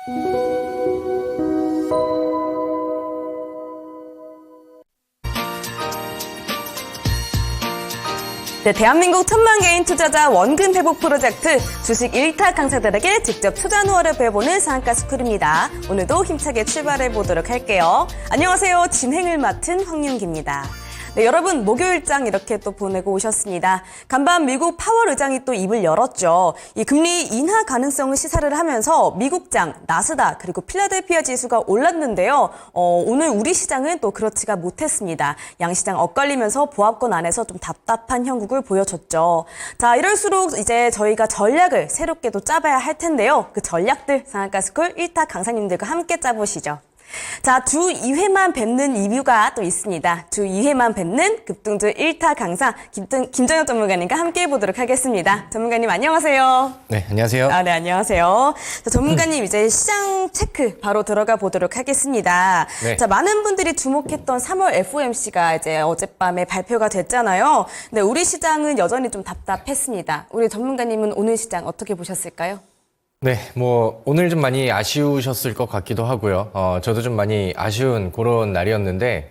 네, 대한민국 천만 개인 투자자 원금 회복 프로젝트 주식 일타 강사들에게 직접 투자 노하우를 배워보는 상한가 스쿨입니다. 오늘도 힘차게 출발해 보도록 할게요. 안녕하세요. 진행을 맡은 황윤기입니다. 네, 여러분 목요일장 이렇게 또 보내고 오셨습니다. 간밤 미국 파월 의장이 또 입을 열었죠. 이 금리 인하 가능성을 시사를 하면서 미국장, 나스닥 그리고 필라델피아 지수가 올랐는데요. 오늘 우리 시장은 또 그렇지가 못했습니다. 양시장 엇갈리면서 보합권 안에서 좀 답답한 형국을 보여줬죠. 자, 이럴수록 이제 저희가 전략을 새롭게 또 짜봐야 할 텐데요. 그 전략들 상한가 스쿨 1타 강사님들과 함께 짜보시죠. 자, 주 2회만 뵙는 이유가 또 있습니다. 주 2회만 뵙는 급등주 1타 강사 김정혁 전문가님과 함께 해보도록 하겠습니다. 전문가님 안녕하세요. 네, 안녕하세요. 네, 안녕하세요. 자, 전문가님 이제 시장 체크 바로 들어가 보도록 하겠습니다. 네. 자, 많은 분들이 주목했던 3월 FOMC가 이제 어젯밤에 발표가 됐잖아요. 근데 우리 시장은 여전히 좀 답답했습니다. 우리 전문가님은 오늘 시장 어떻게 보셨을까요? 네, 오늘 좀 많이 아쉬우셨을 것 같기도 하고요. 저도 좀 많이 아쉬운 그런 날이었는데,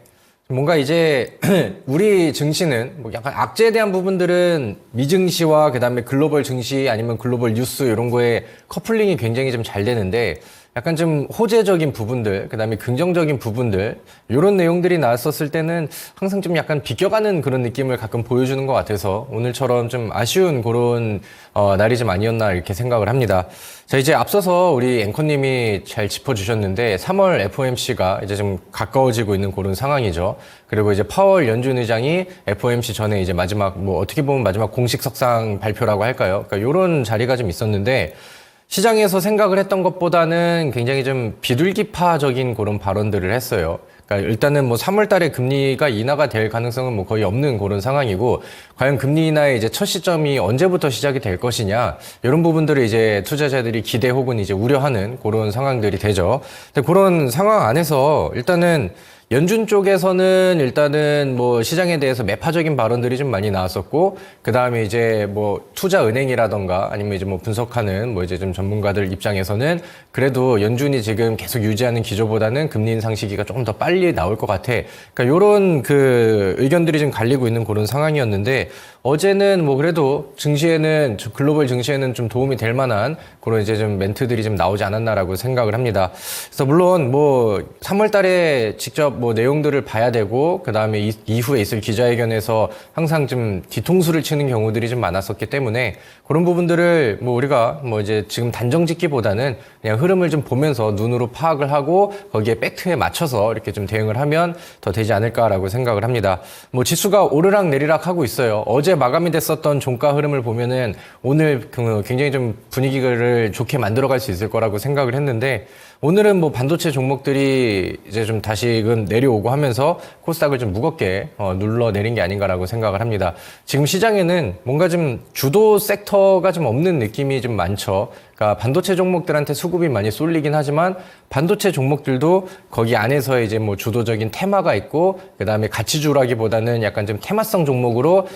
뭔가 이제, 우리 증시는 약간 악재에 대한 부분들은 미증시와 그 다음에 글로벌 증시 아니면 글로벌 뉴스 이런 거에 커플링이 굉장히 좀 잘 되는데, 약간 좀 호재적인 부분들, 그 다음에 긍정적인 부분들, 이런 내용들이 나왔었을 때는 항상 좀 약간 비껴가는 그런 느낌을 가끔 보여주는 것 같아서 오늘처럼 좀 아쉬운 그런 날이 좀 아니었나 이렇게 생각을 합니다. 자, 이제 앞서서 우리 앵커님이 잘 짚어주셨는데 3월 FOMC가 이제 좀 가까워지고 있는 그런 상황이죠. 그리고 이제 파월 연준 의장이 FOMC 전에 이제 마지막 어떻게 보면 마지막 공식 석상 발표라고 할까요? 그러니까 이런 자리가 좀 있었는데 시장에서 생각을 했던 것보다는 굉장히 좀 비둘기파적인 그런 발언들을 했어요. 그러니까 일단은 3월 달에 금리가 인하가 될 가능성은 거의 없는 그런 상황이고, 과연 금리 인하의 이제 첫 시점이 언제부터 시작이 될 것이냐, 이런 부분들을 이제 투자자들이 기대 혹은 이제 우려하는 그런 상황들이 되죠. 근데 그런 상황 안에서 일단은 연준 쪽에서는 일단은 시장에 대해서 매파적인 발언들이 좀 많이 나왔었고, 그 다음에 이제 투자은행이라던가 아니면 이제 분석하는 이제 좀 전문가들 입장에서는 그래도 연준이 지금 계속 유지하는 기조보다는 금리 인상 시기가 조금 더 빨리 나올 것 같아. 그러니까 요런 그 의견들이 좀 갈리고 있는 그런 상황이었는데, 어제는 그래도 증시에는, 글로벌 증시에는 좀 도움이 될 만한 그런 이제 좀 멘트들이 좀 나오지 않았나라고 생각을 합니다. 그래서 물론 3월 달에 직접 내용들을 봐야 되고, 그 다음에 이후에 있을 기자회견에서 항상 좀 뒤통수를 치는 경우들이 좀 많았었기 때문에 그런 부분들을 우리가 이제 지금 단정 짓기보다는 그냥 흐름을 좀 보면서 눈으로 파악을 하고 거기에 팩트에 맞춰서 이렇게 좀 대응을 하면 더 되지 않을까라고 생각을 합니다. 지수가 오르락 내리락 하고 있어요. 어제 마감이 됐었던 종가 흐름을 보면은 오늘 굉장히 좀 분위기를 좋게 만들어갈 수 있을 거라고 생각을 했는데, 오늘은 반도체 종목들이 이제 좀 다시금 내려오고 하면서 코스닥을 좀 무겁게 눌러 내린 게 아닌가라고 생각을 합니다. 지금 시장에는 뭔가 좀 주도 섹터가 좀 없는 느낌이 좀 많죠. 그러니까 반도체 종목들한테 수급이 많이 쏠리긴 하지만 반도체 종목들도 거기 안에서 이제 주도적인 테마가 있고, 그 다음에 가치주라기보다는 약간 좀 테마성 종목으로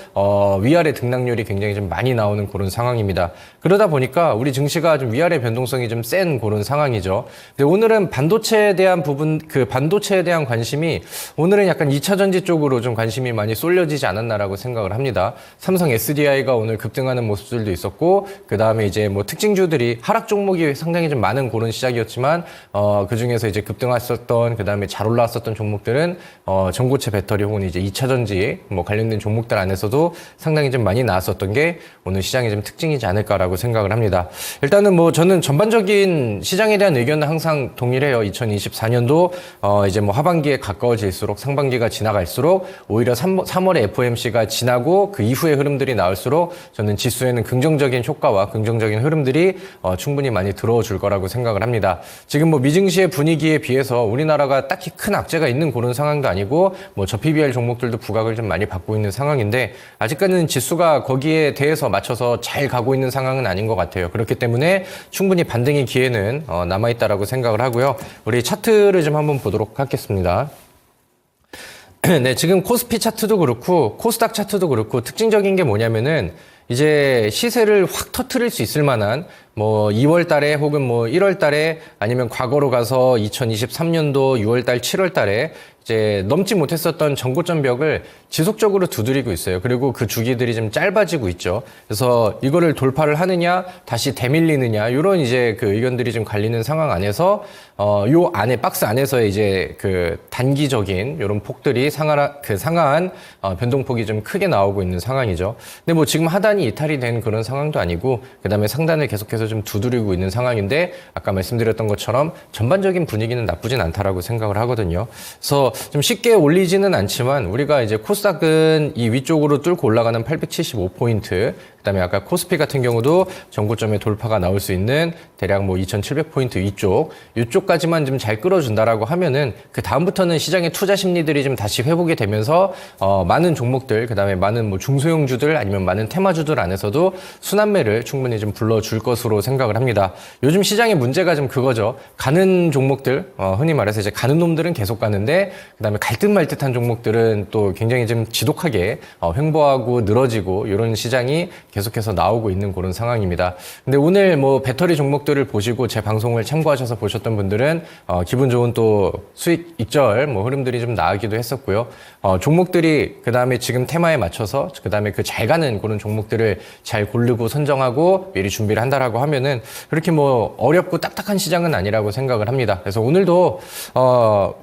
위아래 등락률이 굉장히 좀 많이 나오는 그런 상황입니다. 그러다 보니까 우리 증시가 좀 위아래 변동성이 좀 센 그런 상황이죠. 근데 오늘은 반도체에 대한 부분, 그 반도체에 대한 관심이 오늘은 약간 2차 전지 쪽으로 좀 관심이 많이 쏠려지지 않았나라고 생각을 합니다. 삼성 SDI가 오늘 급등하는 모습들도 있었고, 그 다음에 이제 특징주들이 하락 종목이 상당히 좀 많은 그런 시작이었지만, 그 중에서 이제 급등했었던, 그 다음에 잘 올라왔었던 종목들은, 전고체 배터리 혹은 이제 2차 전지, 관련된 종목들 안에서도 상당히 좀 많이 나왔었던 게 오늘 시장의 좀 특징이지 않을까라고 생각을 합니다. 일단은 저는 전반적인 시장에 대한 의견은 항상 동일해요. 2024년도, 이제 하반기에 가까워질수록 상반기가 지나갈수록 오히려 3월에 FOMC가 지나고 그 이후의 흐름들이 나올수록 저는 지수에는 긍정적인 효과와 긍정적인 흐름들이 충분히 많이 들어와 줄 거라고 생각을 합니다. 지금 미증시의 분위기에 비해서 우리나라가 딱히 큰 악재가 있는 그런 상황도 아니고 저 PBR 종목들도 부각을 좀 많이 받고 있는 상황인데, 아직까지는 지수가 거기에 대해서 맞춰서 잘 가고 있는 상황은 아닌 것 같아요. 그렇기 때문에 충분히 반등의 기회는 남아있다라고 생각을 하고요. 우리 차트를 좀 한번 보도록 하겠습니다. 네, 지금 코스피 차트도 그렇고 코스닥 차트도 그렇고 특징적인 게 뭐냐면은 이제 시세를 확 터트릴 수 있을 만한 뭐 2월 달에 혹은 뭐 1월 달에 아니면 과거로 가서 2023년도 6월 달, 7월 달에 이제 넘지 못했었던 전고점 벽을 지속적으로 두드리고 있어요. 그리고 그 주기들이 좀 짧아지고 있죠. 그래서 이거를 돌파를 하느냐, 다시 대밀리느냐, 이런 이제 그 의견들이 좀 갈리는 상황 안에서 요 안에 박스 안에서의 이제 그 단기적인 이런 폭들이 상한 변동폭이 좀 크게 나오고 있는 상황이죠. 근데 뭐 지금 하단이 이탈이 된 그런 상황도 아니고 그다음에 상단을 계속해서 좀 두드리고 있는 상황인데 아까 말씀드렸던 것처럼 전반적인 분위기는 나쁘진 않다라고 생각을 하거든요. 그래서 좀 쉽게 올리지는 않지만 우리가 이제 코스닥은 이 위쪽으로 뚫고 올라가는 875포인트, 그다음에 아까 코스피 같은 경우도 전고점의 돌파가 나올 수 있는 대략 뭐 2,700포인트 이쪽까지만 좀 잘 끌어준다라고 하면은 그 다음부터는 시장의 투자 심리들이 좀 다시 회복이 되면서 많은 종목들, 그다음에 많은 뭐 중소형주들 아니면 많은 테마주들 안에서도 순환매를 충분히 좀 불러줄 것으로 생각을 합니다. 요즘 시장의 문제가 좀 그거죠. 가는 종목들, 흔히 말해서 이제 가는 놈들은 계속 가는데 그다음에 갈 듯 말 듯한 종목들은 또 굉장히 좀 지독하게 횡보하고 늘어지고 이런 시장이 계속해서 나오고 있는 그런 상황입니다. 근데 오늘 뭐 배터리 종목들을 보시고 제 방송을 참고하셔서 보셨던 분들은 기분 좋은 또 수익 익절 뭐 흐름들이 좀 나오기도 했었고요. 종목들이 그다음에 지금 테마에 맞춰서 그다음에 그 잘 가는 그런 종목들을 잘 고르고 선정하고 미리 준비를 한다라고 하면은 그렇게 뭐 어렵고 딱딱한 시장은 아니라고 생각을 합니다. 그래서 오늘도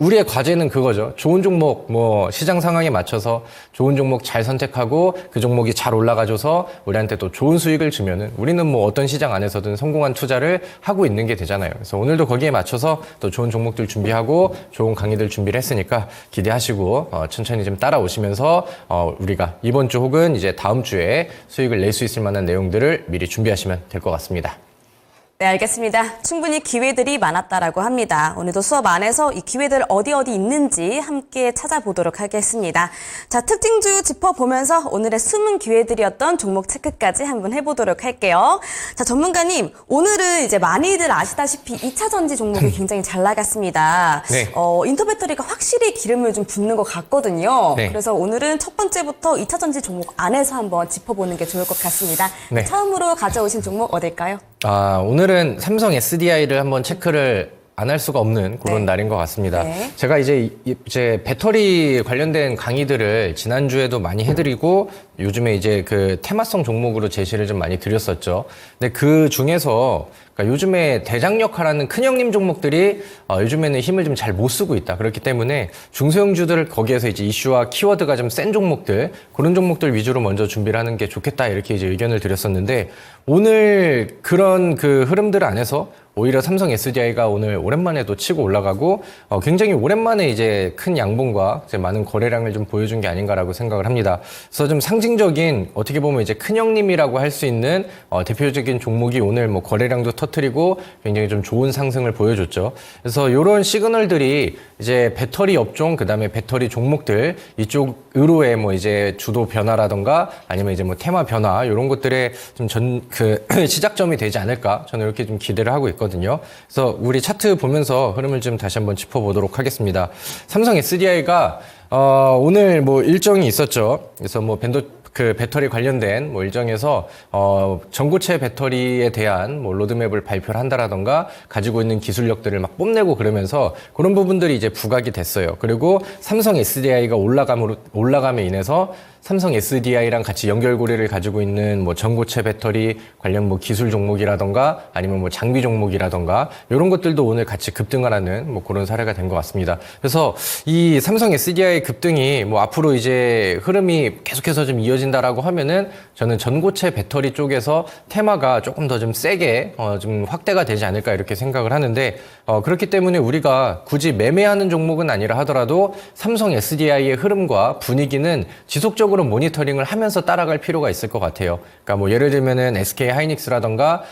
우리의 과제는 그거죠. 좋은 종목 뭐 시장 상황에 맞춰서 좋은 종목 잘 선택하고 그 종목이 잘 올라가줘서 우리한테 또 좋은 수익을 주면은 우리는 뭐 어떤 시장 안에서든 성공한 투자를 하고 있는 게 되잖아요. 그래서 오늘도 거기에 맞춰서 또 좋은 종목들 준비하고 좋은 강의들 준비를 했으니까 기대하시고 천천히 좀 따라오시면서 우리가 이번 주 혹은 이제 다음 주에 수익을 낼 수 있을 만한 내용들을 미리 준비하시면 될 것 같습니다. 네, 알겠습니다. 충분히 기회들이 많았다라고 합니다. 오늘도 수업 안에서 이 기회들 어디 있는지 함께 찾아보도록 하겠습니다. 자, 특징주 짚어보면서 오늘의 숨은 기회들이었던 종목 체크까지 한번 해보도록 할게요. 자, 전문가님, 오늘은 이제 많이들 아시다시피 2차 전지 종목이 굉장히 잘 나갔습니다. 네. 인터 배터리가 확실히 기름을 좀 붓는 것 같거든요. 네. 그래서 오늘은 첫 번째부터 2차 전지 종목 안에서 한번 짚어보는 게 좋을 것 같습니다. 네. 처음으로 가져오신 종목 어딜까요? 오늘은 삼성 SDI를 한번 체크를 안 할 수가 없는 그런 네. 날인 것 같습니다. 네. 제가 이제 배터리 관련된 강의들을 지난주에도 많이 해드리고 요즘에 이제 그 테마성 종목으로 제시를 좀 많이 드렸었죠. 근데 그 중에서 그러니까 요즘에 대장 역할하는 큰형님 종목들이 요즘에는 힘을 좀 잘 못 쓰고 있다. 그렇기 때문에 중소형주들 거기에서 이제 이슈와 키워드가 좀 센 종목들, 그런 종목들 위주로 먼저 준비를 하는 게 좋겠다. 이렇게 이제 의견을 드렸었는데 오늘 그런 그 흐름들 안에서 오히려 삼성 SDI가 오늘 오랜만에 또 치고 올라가고 굉장히 오랜만에 이제 큰 양봉과 이제 많은 거래량을 좀 보여준 게 아닌가라고 생각을 합니다. 그래서 좀 상징적인 어떻게 보면 이제 큰형님이라고 할 수 있는 대표적인 종목이 오늘 뭐 거래량도 터뜨리고 굉장히 좀 좋은 상승을 보여줬죠. 그래서 이런 시그널들이 이제 배터리 업종 그다음에 배터리 종목들 이쪽으로의 뭐 이제 주도 변화라던가 아니면 이제 뭐 테마 변화 이런 것들의 좀 시작점이 되지 않을까 저는 이렇게 좀 기대를 하고 있거든요. 그래서 우리 차트 보면서 흐름을 좀 다시 한번 짚어보도록 하겠습니다. 삼성 SDI가 오늘 뭐 일정이 있었죠. 그래서 뭐 배터리 관련된 뭐 일정에서 전고체 배터리에 대한 뭐 로드맵을 발표를 한다라던가 가지고 있는 기술력들을 막 뽐내고 그러면서 그런 부분들이 이제 부각이 됐어요. 그리고 삼성 SDI가 올라감에 인해서 삼성 SDI랑 같이 연결고리를 가지고 있는 뭐 전고체 배터리 관련 뭐 기술 종목이라던가 아니면 뭐 장비 종목이라던가 이런 것들도 오늘 같이 급등을 하는 뭐 그런 사례가 된 것 같습니다. 그래서 이 삼성 SDI 급등이 뭐 앞으로 이제 흐름이 계속해서 좀 이어진다라고 하면은 저는 전고체 배터리 쪽에서 테마가 조금 더 좀 세게 좀 확대가 되지 않을까 이렇게 생각을 하는데 그렇기 때문에 우리가 굳이 매매하는 종목은 아니라 하더라도 삼성 SDI의 흐름과 분위기는 지속적으로 모니터링을 하면서 따라갈 필요가 있을 것 같아요. 그러니까 뭐 예를 들면은 SK 하이닉스라던가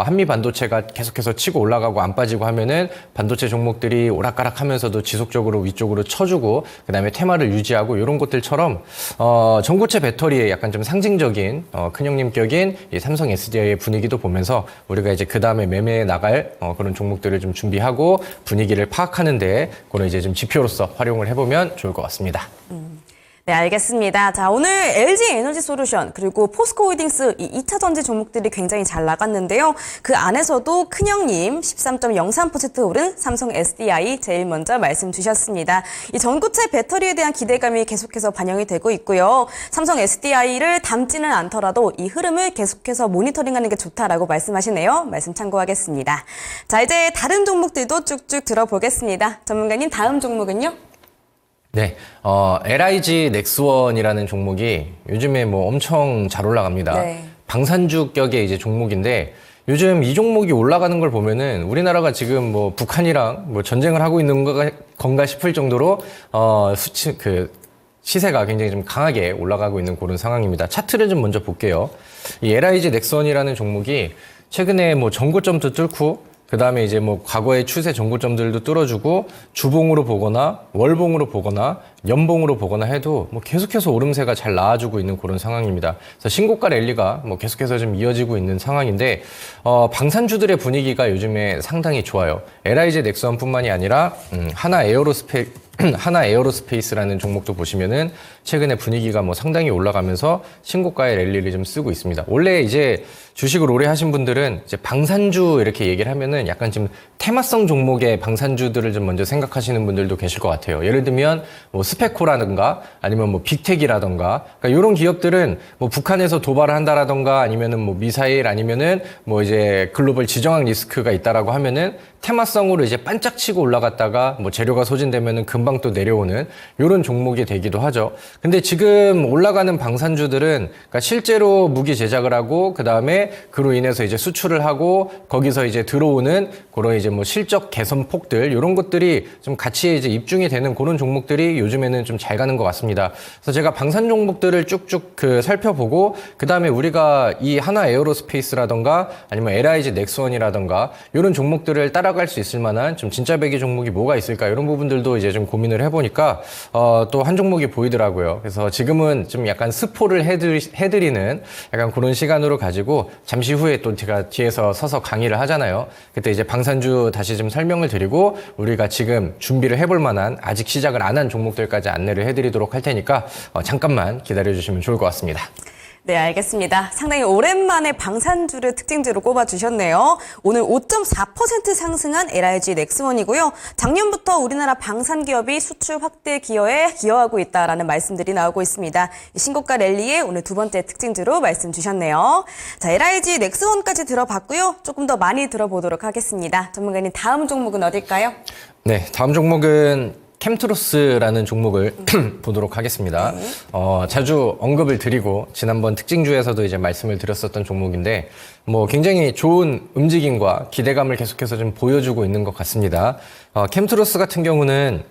한미 반도체가 계속해서 치고 올라가고 안 빠지고 하면은 반도체 종목들이 오락가락하면서도 지속적으로 위쪽으로 쳐주고 그다음에 테마를 유지하고 이런 것들처럼 전고체 배터리의 약간 좀 상징적인 큰형님격인 이 삼성 SDI의 분위기도 보면서 우리가 이제 그 다음에 매매해 나갈 그런 종목들을 좀 준비하고 분위기를 파악하는데 그런 이제 좀 지표로서 활용을 해보면 좋을 것 같습니다. 네, 알겠습니다. 자, 오늘 LG 에너지 솔루션 그리고 포스코 홀딩스 이 2차 전지 종목들이 굉장히 잘 나갔는데요. 그 안에서도 큰형님 13.03% 오른 삼성 SDI 제일 먼저 말씀 주셨습니다. 이 전고체 배터리에 대한 기대감이 계속해서 반영이 되고 있고요. 삼성 SDI를 담지는 않더라도 이 흐름을 계속해서 모니터링하는 게 좋다라고 말씀하시네요. 말씀 참고하겠습니다. 자, 이제 다른 종목들도 쭉쭉 들어보겠습니다. 전문가님 다음 종목은요? 네, LIG 넥스원이라는 종목이 요즘에 뭐 엄청 잘 올라갑니다. 네. 방산주격의 이제 종목인데 요즘 이 종목이 올라가는 걸 보면은 우리나라가 지금 뭐 북한이랑 뭐 전쟁을 하고 있는 건가 싶을 정도로 시세가 굉장히 좀 강하게 올라가고 있는 그런 상황입니다. 차트를 좀 먼저 볼게요. 이 LIG 넥스원이라는 종목이 최근에 뭐 전고점도 뚫고 그 다음에 이제 뭐 과거의 추세 전고점들도 뚫어주고 주봉으로 보거나 월봉으로 보거나 연봉으로 보거나 해도 뭐 계속해서 오름세가 잘 나와주고 있는 그런 상황입니다. 그래서 신고가 랠리가 뭐 계속해서 좀 이어지고 있는 상황인데 방산주들의 분위기가 요즘에 상당히 좋아요. LIG 넥스원뿐만이 아니라 하나 에어로스페이스라는 종목도 보시면은 최근에 분위기가 뭐 상당히 올라가면서 신고가의 랠리를 좀 쓰고 있습니다. 원래 이제 주식을 오래 하신 분들은 이제 방산주 이렇게 얘기를 하면은 약간 좀 테마성 종목의 방산주들을 좀 먼저 생각하시는 분들도 계실 것 같아요. 예를 들면 뭐 스페코라든가 아니면 뭐 빅텍이라든가 그러니까 이런 기업들은 뭐 북한에서 도발을 한다라든가 아니면은 뭐 미사일 아니면은 뭐 이제 글로벌 지정학 리스크가 있다라고 하면은 테마성으로 이제 반짝치고 올라갔다가 뭐 재료가 소진되면은 금방 또 내려오는 이런 종목이 되기도 하죠. 근데 지금 올라가는 방산주들은 그러니까 실제로 무기 제작을 하고 그 다음에 그로 인해서 이제 수출을 하고 거기서 이제 들어오는 그런 이제 뭐 실적 개선폭들 이런 것들이 좀 같이 이제 입중이 되는 그런 종목들이 요즘에는 좀 잘 가는 것 같습니다. 그래서 제가 방산 종목들을 쭉쭉 살펴보고 그 다음에 우리가 이 하나 에어로스페이스라던가 아니면 LIG 넥스원이라던가 이런 종목들을 따라갈 수 있을 만한 좀 진짜 배기 종목이 뭐가 있을까 이런 부분들도 이제 좀 고민을 해보니까 또 한 종목이 보이더라고요. 그래서 지금은 좀 약간 스포를 해드리는 약간 그런 시간으로 가지고 잠시 후에 또 제가 뒤에서 서서 강의를 하잖아요. 그때 이제 방산주 다시 좀 설명을 드리고 우리가 지금 준비를 해볼 만한 아직 시작을 안 한 종목들까지 안내를 해드리도록 할 테니까 잠깐만 기다려주시면 좋을 것 같습니다. 네, 알겠습니다. 상당히 오랜만에 방산주를 특징주로 꼽아주셨네요. 오늘 5.4% 상승한 LIG 넥스원이고요. 작년부터 우리나라 방산기업이 수출 확대 기여에 기여하고 있다라는 말씀들이 나오고 있습니다. 신고가 랠리의 오늘 두 번째 특징주로 말씀 주셨네요. 자, LIG 넥스원까지 들어봤고요. 조금 더 많이 들어보도록 하겠습니다. 전문가님 다음 종목은 어딜까요? 네, 다음 종목은 캠트로스라는 종목을 보도록 하겠습니다. 네. 자주 언급을 드리고 지난번 특징주에서도 이제 말씀을 드렸었던 종목인데 뭐 굉장히 좋은 움직임과 기대감을 계속해서 좀 보여주고 있는 것 같습니다. 캠트로스 같은 경우는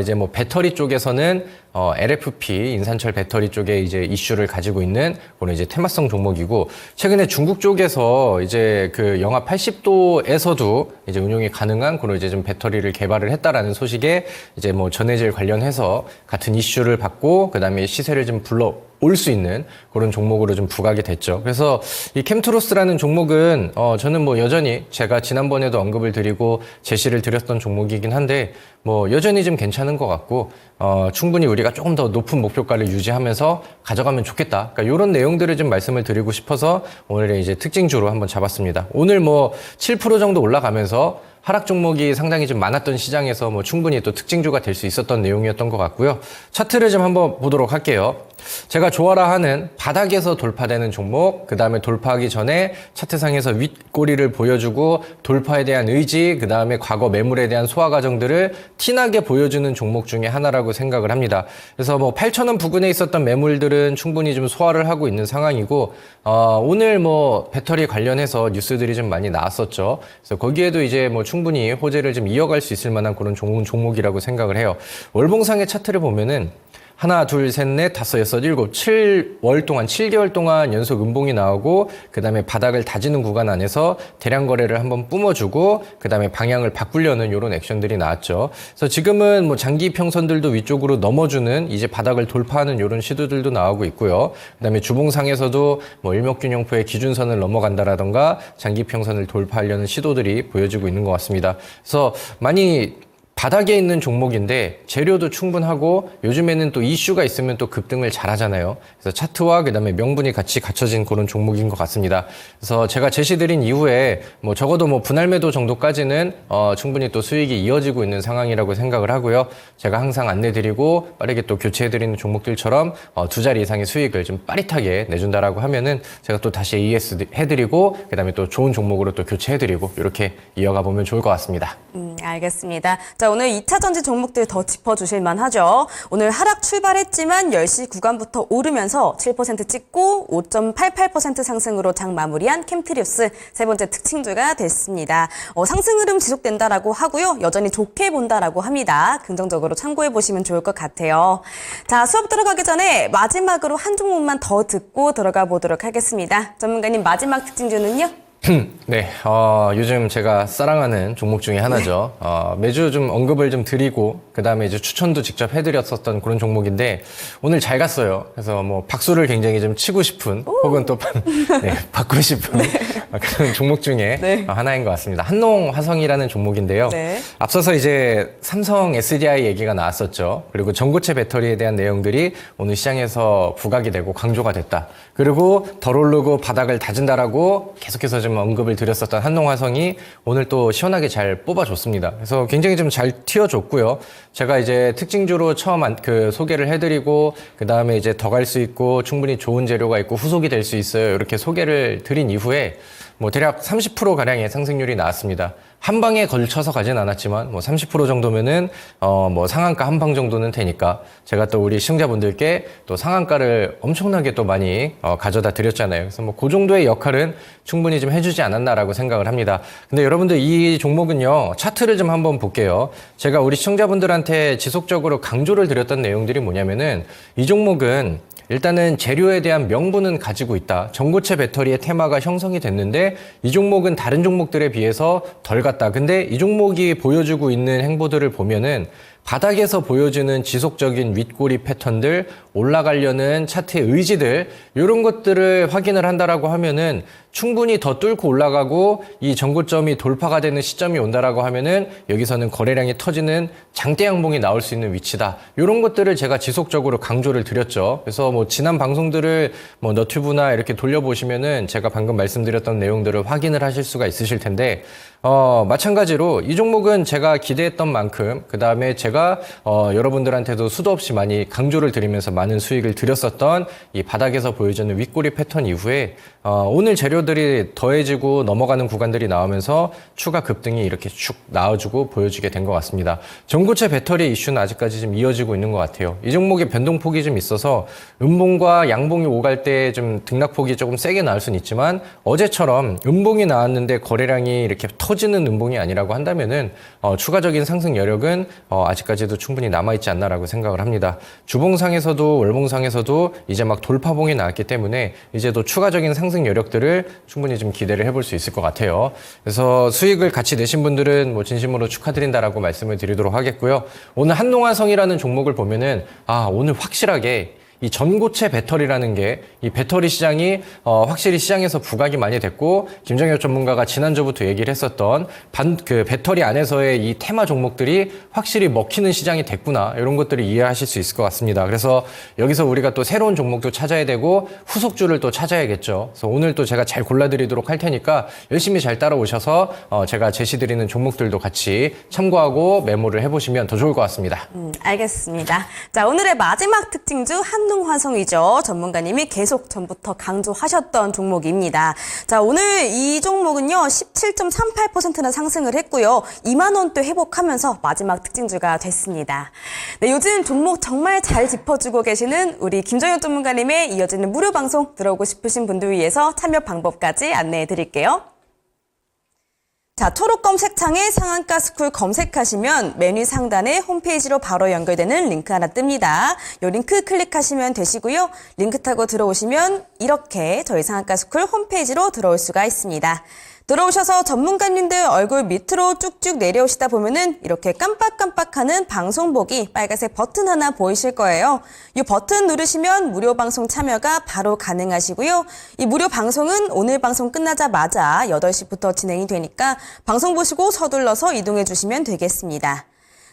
이제 뭐 배터리 쪽에서는 LFP 인산철 배터리 쪽에 이제 이슈를 가지고 있는 그런 이제 테마성 종목이고 최근에 중국 쪽에서 이제 그 영하 80도에서도 이제 운용이 가능한 그런 이제 좀 배터리를 개발을 했다라는 소식에 이제 뭐 전해질 관련해서 같은 이슈를 받고 그다음에 시세를 좀 올 수 있는 그런 종목으로 좀 부각이 됐죠. 그래서 이 캠트로스라는 종목은 저는 뭐 여전히 제가 지난번에도 언급을 드리고 제시를 드렸던 종목이긴 한데 뭐 여전히 좀 괜찮은 것 같고 충분히 우리가 조금 더 높은 목표가를 유지하면서 가져가면 좋겠다. 그러니까 이런 내용들을 좀 말씀을 드리고 싶어서 오늘의 이제 특징주로 한번 잡았습니다. 오늘 뭐 7% 정도 올라가면서 하락 종목이 상당히 좀 많았던 시장에서 뭐 충분히 또 특징주가 될 수 있었던 내용이었던 것 같고요. 차트를 좀 한번 보도록 할게요. 제가 좋아라 하는 바닥에서 돌파되는 종목, 그 다음에 돌파하기 전에 차트상에서 윗꼬리를 보여주고 돌파에 대한 의지, 그 다음에 과거 매물에 대한 소화 과정들을 티나게 보여주는 종목 중에 하나라고 생각을 합니다. 그래서 뭐 8,000원 부근에 있었던 매물들은 충분히 좀 소화를 하고 있는 상황이고 오늘 뭐 배터리 관련해서 뉴스들이 좀 많이 나왔었죠. 그래서 거기에도 이제 뭐 충분히 호재를 좀 이어갈 수 있을 만한 그런 좋은 종목이라고 생각을 해요. 월봉상의 차트를 보면은 하나, 둘, 셋, 넷, 다섯, 여섯, 일곱, 7월 동안, 7개월 동안 연속 음봉이 나오고 그 다음에 바닥을 다지는 구간 안에서 대량 거래를 한번 뿜어주고 그 다음에 방향을 바꾸려는 이런 액션들이 나왔죠. 그래서 지금은 뭐 장기 평선들도 위쪽으로 넘어주는 이제 바닥을 돌파하는 이런 시도들도 나오고 있고요. 그 다음에 주봉상에서도 뭐 일목균형표의 기준선을 넘어간다라던가 장기 평선을 돌파하려는 시도들이 보여지고 있는 것 같습니다. 그래서 많이 바닥에 있는 종목인데 재료도 충분하고 요즘에는 또 이슈가 있으면 또 급등을 잘하잖아요. 그래서 차트와 그다음에 명분이 같이 갖춰진 그런 종목인 것 같습니다. 그래서 제가 제시드린 이후에 뭐 적어도 뭐 분할 매도 정도까지는 충분히 또 수익이 이어지고 있는 상황이라고 생각을 하고요. 제가 항상 안내드리고 빠르게 또 교체해드리는 종목들처럼 두 자리 이상의 수익을 좀 빠릿하게 내준다라고 하면은 제가 또 다시 AS 해드리고 그다음에 또 좋은 종목으로 또 교체해드리고 이렇게 이어가 보면 좋을 것 같습니다. 알겠습니다. 자, 오늘 2차 전지 종목들 더 짚어주실 만하죠. 오늘 하락 출발했지만 10시 구간부터 오르면서 7% 찍고 5.88% 상승으로 장 마무리한 캠트리우스 세 번째 특징주가 됐습니다. 상승 흐름 지속된다라고 하고요. 여전히 좋게 본다라고 합니다. 긍정적으로 참고해 보시면 좋을 것 같아요. 자, 수업 들어가기 전에 마지막으로 한 종목만 더 듣고 들어가 보도록 하겠습니다. 전문가님 마지막 특징주는요? 네, 요즘 제가 사랑하는 종목 중에 하나죠. 매주 좀 언급을 좀 드리고, 그 다음에 이제 추천도 직접 해드렸었던 그런 종목인데, 오늘 잘 갔어요. 그래서 뭐 박수를 굉장히 좀 치고 싶은, 혹은 또, 네, 받고 싶은 그런 종목 중에 네. 하나인 것 같습니다. 한농화성이라는 종목인데요. 네. 앞서서 이제 삼성 SDI 얘기가 나왔었죠. 그리고 전고체 배터리에 대한 내용들이 오늘 시장에서 부각이 되고 강조가 됐다. 그리고 덜 오르고 바닥을 다진다라고 계속해서 좀 언급을 드렸었던 한농화성이 오늘 또 시원하게 잘 뽑아줬습니다. 그래서 굉장히 좀 잘 튀어줬고요. 제가 이제 특징주로 처음 소개를 해드리고 그 다음에 이제 더 갈 수 있고 충분히 좋은 재료가 있고 후속이 될 수 있어요. 이렇게 소개를 드린 이후에 뭐 대략 30% 가량의 상승률이 나왔습니다. 한 방에 걸쳐서 가진 않았지만 뭐 30% 정도면은 뭐 상한가 한 방 정도는 되니까 제가 또 우리 시청자분들께 또 상한가를 엄청나게 또 많이 가져다 드렸잖아요. 그래서 뭐 그 정도의 역할은 충분히 좀 해주지 않았나라고 생각을 합니다. 근데 여러분들 이 종목은요 차트를 좀 한번 볼게요. 제가 우리 시청자분들한테 지속적으로 강조를 드렸던 내용들이 뭐냐면은 이 종목은 일단은 재료에 대한 명분은 가지고 있다. 전고체 배터리의 테마가 형성이 됐는데 이 종목은 다른 종목들에 비해서 덜 갔다. 근데 이 종목이 보여주고 있는 행보들을 보면은 바닥에서 보여주는 지속적인 윗꼬리 패턴들, 올라가려는 차트의 의지들 이런 것들을 확인을 한다라고 하면은 충분히 더 뚫고 올라가고 이 전고점이 돌파가 되는 시점이 온다라고 하면은 여기서는 거래량이 터지는 장대 양봉이 나올 수 있는 위치다. 이런 것들을 제가 지속적으로 강조를 드렸죠. 그래서 뭐 지난 방송들을 뭐 너튜브나 이렇게 돌려보시면은 제가 방금 말씀드렸던 내용들을 확인을 하실 수가 있으실 텐데 마찬가지로 이 종목은 제가 기대했던 만큼 그 다음에 제가 여러분들한테도 수도 없이 많이 강조를 드리면서 많은 수익을 드렸었던 이 바닥에서 보여주는 윗꼬리 패턴 이후에 오늘 재료들이 더해지고 넘어가는 구간들이 나오면서 추가 급등이 이렇게 쭉 나와주고 보여주게 된 것 같습니다. 전고체 배터리 이슈는 아직까지 좀 이어지고 있는 것 같아요. 이 종목의 변동폭이 좀 있어서 음봉과 양봉이 오갈 때 좀 등락폭이 조금 세게 나올 수는 있지만 어제처럼 음봉이 나왔는데 거래량이 이렇게 터지는 음봉이 아니라고 한다면은 추가적인 상승 여력은 아직까지도 충분히 남아있지 않나라고 생각을 합니다. 주봉상에서도 월봉상에서도 이제 막 돌파봉이 나왔기 때문에 이제 또 추가적인 상승 여력들을 충분히 좀 기대를 해볼 수 있을 것 같아요. 그래서 수익을 같이 내신 분들은 뭐 진심으로 축하드린다라고 말씀을 드리도록 하겠고요. 오늘 한농화성이라는 종목을 보면은 오늘 확실하게 이 전고체 배터리라는 게 이 배터리 시장이 확실히 시장에서 부각이 많이 됐고 김정혁 전문가가 지난주부터 얘기를 했었던 배터리 안에서의 이 테마 종목들이 확실히 먹히는 시장이 됐구나 이런 것들을 이해하실 수 있을 것 같습니다. 그래서 여기서 우리가 또 새로운 종목도 찾아야 되고 후속주를 또 찾아야겠죠. 그래서 오늘 또 제가 잘 골라드리도록 할 테니까 열심히 잘 따라오셔서 제가 제시드리는 종목들도 같이 참고하고 메모를 해보시면 더 좋을 것 같습니다. 알겠습니다. 자, 오늘의 마지막 특징주 한농화성이죠. 전문가님이 계속 전부터 강조하셨던 종목입니다. 자, 오늘 이 종목은요 17.38%나 상승을 했고요. 2만 원대 회복하면서 마지막 특징주가 됐습니다. 네, 요즘 종목 정말 잘 짚어주고 계시는 우리 김정현 전문가님의 이어지는 무료 방송 들어오고 싶으신 분들 위해서 참여 방법까지 안내해 드릴게요. 자, 초록 검색창에 상한가 스쿨 검색하시면 메뉴 상단에 홈페이지로 바로 연결되는 링크 하나 뜹니다. 이 링크 클릭하시면 되시고요. 링크 타고 들어오시면 이렇게 저희 상한가 스쿨 홈페이지로 들어올 수가 있습니다. 들어오셔서 전문가님들 얼굴 밑으로 쭉쭉 내려오시다 보면은 이렇게 깜빡깜빡하는 방송 보기 빨간색 버튼 하나 보이실 거예요. 이 버튼 누르시면 무료 방송 참여가 바로 가능하시고요. 이 무료 방송은 오늘 방송 끝나자마자 8시부터 진행이 되니까 방송 보시고 서둘러서 이동해 주시면 되겠습니다.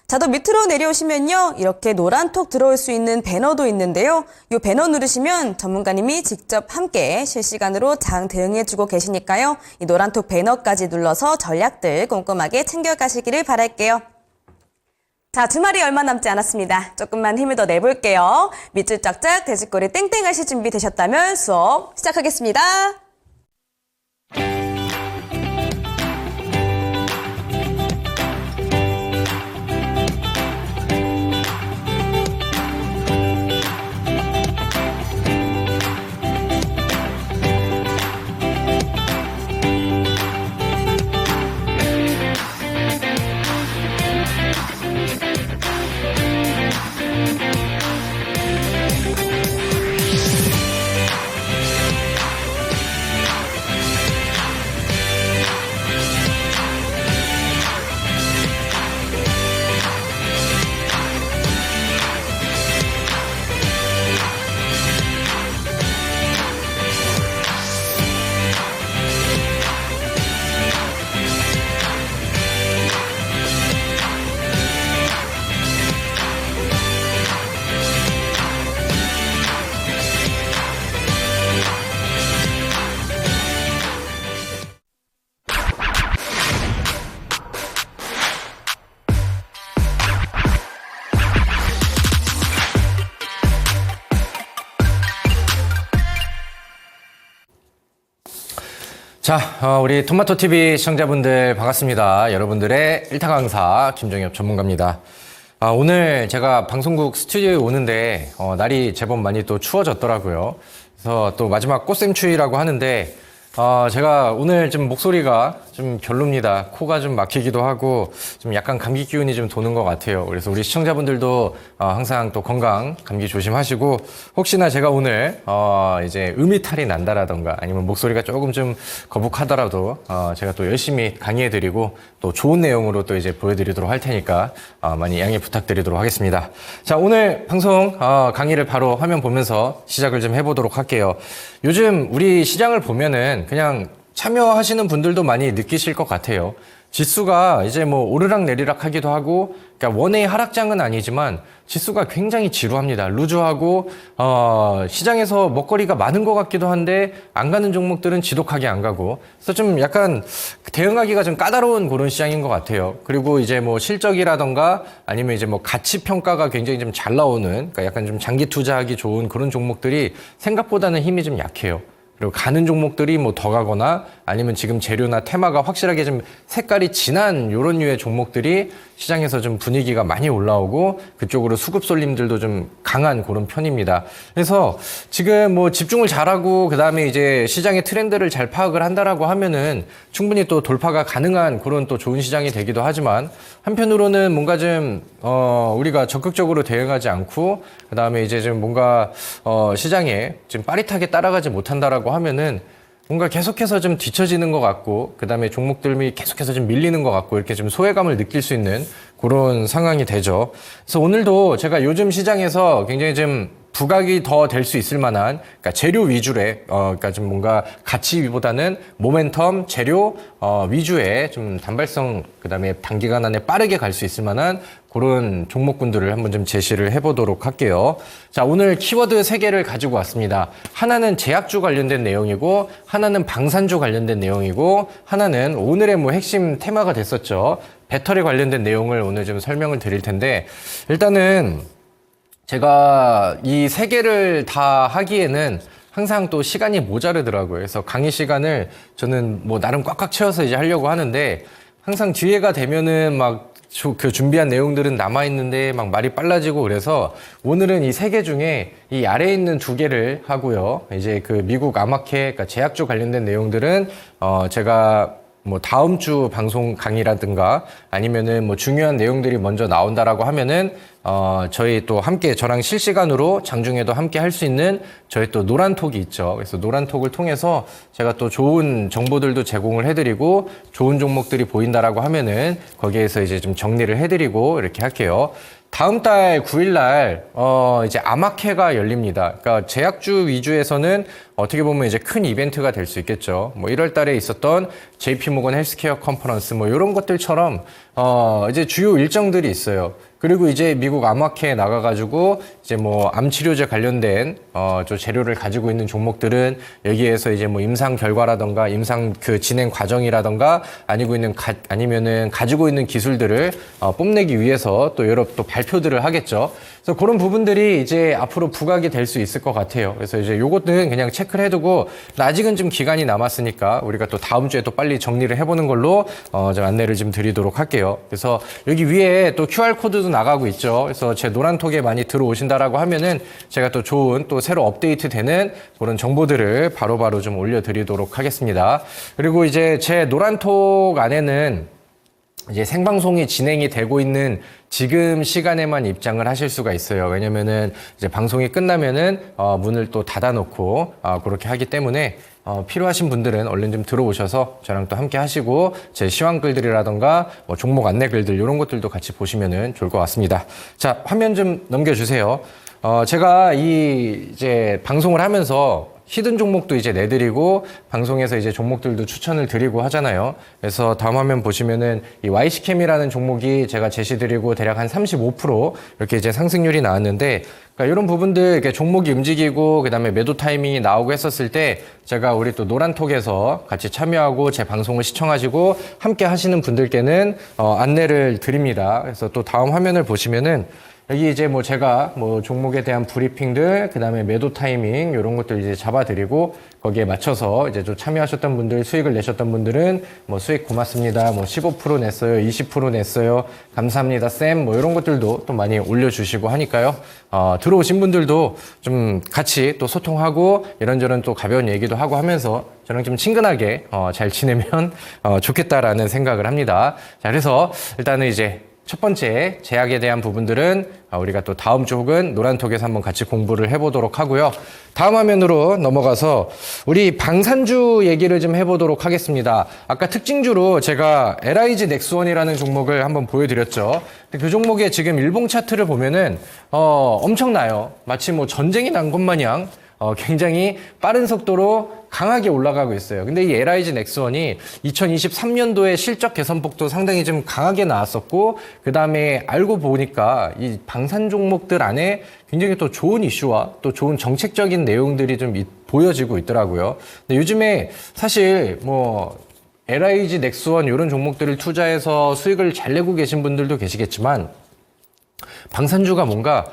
자, 더 밑으로 내려오시면요. 이렇게 노란 톡 들어올 수 있는 배너도 있는데요. 이 배너 누르시면 전문가님이 직접 함께 실시간으로 장 대응해주고 계시니까요. 이 노란 톡 배너까지 눌러서 전략들 꼼꼼하게 챙겨가시기를 바랄게요. 자, 주말이 얼마 남지 않았습니다. 조금만 힘을 더 내볼게요. 밑줄 짝짝, 돼지꼬리 땡땡 하실 준비 되셨다면 수업 시작하겠습니다. 자, 우리 토마토TV 시청자분들 반갑습니다. 여러분들의 1타 강사 김정엽 전문가입니다. 오늘 제가 방송국 스튜디오에 오는데 날이 제법 많이 또 추워졌더라고요. 그래서 또 마지막 꽃샘추위라고 하는데 제가 오늘 좀 목소리가 좀 별로입니다. 코가 좀 막히기도 하고 좀 약간 감기 기운이 좀 도는 것 같아요. 그래서 우리 시청자분들도 항상 또 건강, 감기 조심하시고 혹시나 제가 오늘 이제 음이탈이 난다라던가 아니면 목소리가 조금 좀 거북하더라도 제가 또 열심히 강의해드리고 또 좋은 내용으로 또 이제 보여드리도록 할 테니까 많이 양해 부탁드리도록 하겠습니다. 자, 오늘 방송 강의를 바로 화면 보면서 시작을 좀 해보도록 할게요. 요즘 우리 시장을 보면은 그냥 참여하시는 분들도 많이 느끼실 것 같아요. 지수가 이제 뭐 오르락 내리락 하기도 하고, 그러니까 원의 하락장은 아니지만 지수가 굉장히 지루합니다. 루즈하고 시장에서 먹거리가 많은 것 같기도 한데 안 가는 종목들은 지독하게 안 가고, 그래서 좀 약간 대응하기가 좀 까다로운 그런 시장인 것 같아요. 그리고 이제 뭐 실적이라던가 아니면 이제 뭐 가치 평가가 굉장히 좀 잘 나오는, 그러니까 약간 좀 장기 투자하기 좋은 그런 종목들이 생각보다는 힘이 좀 약해요. 그리고 가는 종목들이 뭐 더 가거나 아니면 지금 재료나 테마가 확실하게 좀 색깔이 진한 요런 류의 종목들이 시장에서 좀 분위기가 많이 올라오고 그쪽으로 수급 쏠림들도 좀 강한 그런 편입니다. 그래서 지금 뭐 집중을 잘하고 그다음에 이제 시장의 트렌드를 잘 파악을 한다라고 하면은 충분히 또 돌파가 가능한 그런 또 좋은 시장이 되기도 하지만 한편으로는 뭔가 좀 우리가 적극적으로 대응하지 않고 그다음에 이제 좀 뭔가 시장에 좀 빠릿하게 따라가지 못한다라고 하면은 뭔가 계속해서 좀 뒤처지는 것 같고 그다음에 종목들이 계속해서 좀 밀리는 것 같고 이렇게 좀 소외감을 느낄 수 있는 그런 상황이 되죠. 그래서 오늘도 제가 요즘 시장에서 굉장히 좀 부각이 더 될 수 있을 만한, 그러니까 재료 위주의, 그러니까 좀 뭔가 가치보다는 모멘텀, 재료 위주의 좀 단발성, 그다음에 단기간 안에 빠르게 갈 수 있을 만한 그런 종목군들을 한번 좀 제시를 해보도록 할게요. 자, 오늘 키워드 3개를 가지고 왔습니다. 하나는 제약주 관련된 내용이고, 하나는 방산주 관련된 내용이고, 하나는 오늘의 뭐 핵심 테마가 됐었죠. 배터리 관련된 내용을 오늘 좀 설명을 드릴 텐데, 일단은 제가 이 3개를 다 하기에는 항상 또 시간이 모자르더라고요. 그래서 강의 시간을 저는 뭐 나름 꽉꽉 채워서 이제 하려고 하는데 항상 뒤에가 되면은 막 그 준비한 내용들은 남아있는데 막 말이 빨라지고 그래서 오늘은 이 3개 중에 이 아래에 있는 2개를 하고요. 이제 그 미국 아마케, 그러니까 제약주 관련된 내용들은 제가 뭐 다음 주 방송 강의라든가 아니면은 뭐 중요한 내용들이 먼저 나온다라고 하면은 저희 또 함께 저랑 실시간으로 장중에도 함께 할 수 있는 저희 또 노란톡이 있죠. 그래서 노란톡을 통해서 제가 또 좋은 정보들도 제공을 해드리고 좋은 종목들이 보인다라고 하면은 거기에서 이제 좀 정리를 해드리고 이렇게 할게요. 다음 달 9일 날, 이제 아마케가 열립니다. 그러니까 제약주 위주에서는 어떻게 보면 이제 큰 이벤트가 될 수 있겠죠. 뭐 1월 달에 있었던 JP모건 헬스케어 컨퍼런스 뭐 이런 것들처럼, 이제 주요 일정들이 있어요. 그리고 이제 미국 암학회에 나가가지고 이제 뭐 암치료제 관련된 저 재료를 가지고 있는 종목들은 여기에서 이제 뭐 임상 결과라던가 임상 그 진행 과정이라던가 아니면은 가지고 있는 기술들을 뽐내기 위해서 또 여러 또 발표들을 하겠죠. 그래서 그런 부분들이 이제 앞으로 부각이 될 수 있을 것 같아요. 그래서 이제 요것들은 그냥 체크를 해두고 아직은 좀 기간이 남았으니까 우리가 또 다음 주에 또 빨리 정리를 해보는 걸로 좀 안내를 좀 드리도록 할게요. 그래서 여기 위에 또 QR 코드도 나가고 있죠. 그래서 제 노란톡에 많이 들어오신다라고 하면은 제가 또 좋은 또 새로 업데이트 되는 그런 정보들을 바로바로 좀 올려드리도록 하겠습니다. 그리고 이제 제 노란톡 안에는 이제 생방송이 진행이 되고 있는 지금 시간에만 입장을 하실 수가 있어요. 왜냐면은 이제 방송이 끝나면은 문을 또 닫아놓고 그렇게 하기 때문에 필요하신 분들은 얼른 좀 들어오셔서 저랑 또 함께 하시고 제 시황글들이라던가 뭐 종목 안내 글들 이런 것들도 같이 보시면은 좋을 것 같습니다. 자, 화면 좀 넘겨주세요. 제가 이제 방송을 하면서 히든 종목도 이제 내드리고 방송에서 이제 종목들도 추천을 드리고 하잖아요. 그래서 다음 화면 보시면은 이 YC캠이라는 종목이 제가 제시드리고 대략 한 35% 이렇게 이제 상승률이 나왔는데, 그러니까 이런 부분들 이렇게 종목이 움직이고 그다음에 매도 타이밍이 나오고 했었을 때 제가 우리 또 노란톡에서 같이 참여하고 제 방송을 시청하시고 함께 하시는 분들께는 안내를 드립니다. 그래서 또 다음 화면을 보시면은 여기 이제 뭐 제가 뭐 종목에 대한 브리핑들, 그 다음에 매도 타이밍, 이런 것들 이제 잡아드리고 거기에 맞춰서 이제 좀 참여하셨던 분들, 수익을 내셨던 분들은 뭐 수익 고맙습니다. 뭐 15% 냈어요. 20% 냈어요. 감사합니다. 쌤. 뭐 이런 것들도 또 많이 올려주시고 하니까요. 들어오신 분들도 좀 같이 또 소통하고 이런저런 또 가벼운 얘기도 하고 하면서 저랑 좀 친근하게 잘 지내면 좋겠다라는 생각을 합니다. 자, 그래서 일단은 이제 첫 번째 제약에 대한 부분들은 우리가 또 다음 주 혹은 노란톡에서 한번 같이 공부를 해보도록 하고요. 다음 화면으로 넘어가서 우리 방산주 얘기를 좀 해보도록 하겠습니다. 아까 특징주로 제가 LIG 넥스원이라는 종목을 한번 보여드렸죠. 그 종목의 지금 일봉 차트를 보면은 엄청나요. 마치 뭐 전쟁이 난 것 마냥 굉장히 빠른 속도로 강하게 올라가고 있어요. 근데 이 LIG 넥스원이 2023년도에 실적 개선폭도 상당히 좀 강하게 나왔었고, 그 다음에 알고 보니까 이 방산 종목들 안에 굉장히 또 좋은 이슈와 또 좋은 정책적인 내용들이 좀 보여지고 있더라고요. 근데 요즘에 사실 뭐 LIG 넥스원 이런 종목들을 투자해서 수익을 잘 내고 계신 분들도 계시겠지만, 방산주가 뭔가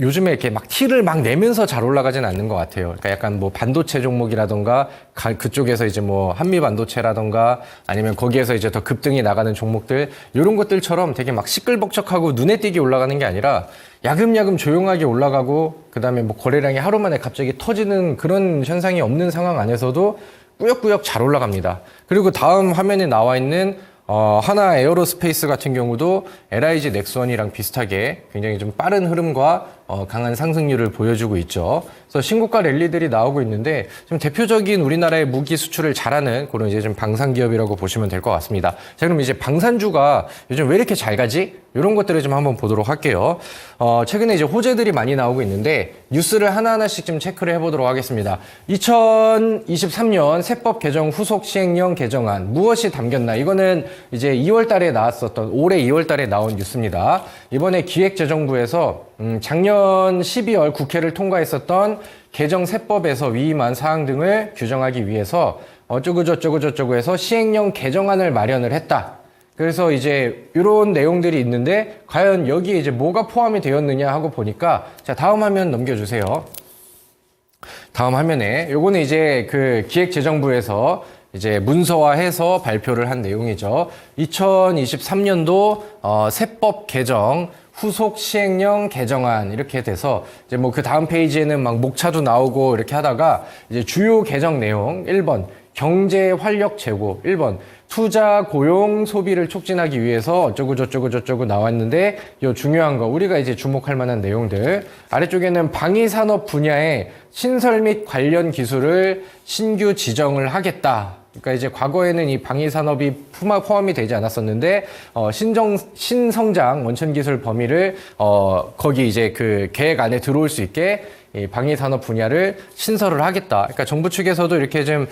요즘에 이렇게 막 티를 막 내면서 잘 올라가진 않는 것 같아요. 그러니까 약간 뭐 반도체 종목이라던가 그쪽에서 이제 뭐 한미 반도체라던가 아니면 거기에서 이제 더 급등이 나가는 종목들, 이런 것들처럼 되게 막 시끌벅적하고 눈에 띄게 올라가는 게 아니라 야금야금 조용하게 올라가고, 그 다음에 뭐 거래량이 하루 만에 갑자기 터지는 그런 현상이 없는 상황 안에서도 꾸역꾸역 잘 올라갑니다. 그리고 다음 화면에 나와 있는 하나 에어로스페이스 같은 경우도 LIG 넥스원이랑 비슷하게 굉장히 좀 빠른 흐름과 강한 상승률을 보여주고 있죠. 그래서 신고가 랠리들이 나오고 있는데 좀 대표적인 우리나라의 무기 수출을 잘하는 그런 이제 좀 방산 기업이라고 보시면 될 것 같습니다. 자, 그럼 이제 방산주가 요즘 왜 이렇게 잘 가지? 이런 것들을 좀 한번 보도록 할게요. 최근에 이제 호재들이 많이 나오고 있는데 뉴스를 하나하나씩 좀 체크를 해보도록 하겠습니다. 2023년 세법 개정 후속 시행령 개정안 무엇이 담겼나? 이거는 이제 2월 달에 나왔었던, 올해 2월 달에 나온 뉴스입니다. 이번에 기획재정부에서 작년 12월 국회를 통과했었던 개정 세법에서 위임한 사항 등을 규정하기 위해서 어쩌고저쩌고 해서 시행령 개정안을 마련을 했다. 그래서 이제 이런 내용들이 있는데 과연 여기에 이제 뭐가 포함이 되었느냐 하고 보니까, 자, 다음 화면 넘겨주세요. 다음 화면에 요거는 이제 그 기획재정부에서 이제 문서화해서 발표를 한 내용이죠. 2023년도 세법 개정 후속 시행령 개정안 이렇게 돼서 이제 뭐 그 다음 페이지에는 막 목차도 나오고 이렇게 하다가 이제 주요 개정 내용 1번 경제 활력 제고, 1번 투자 고용 소비를 촉진하기 위해서 어쩌고 나왔는데 요 중요한 거 우리가 이제 주목할 만한 내용들, 아래쪽에는 방위산업 분야의 신설 및 관련 기술을 신규 지정을 하겠다. 그러니까 이제 과거에는 이 방위산업이 포함이 되지 않았었는데 신성장 원천기술 범위를 거기 이제 그 계획 안에 들어올 수 있게 이 방위산업 분야를 신설을 하겠다. 그러니까 정부 측에서도 이렇게 좀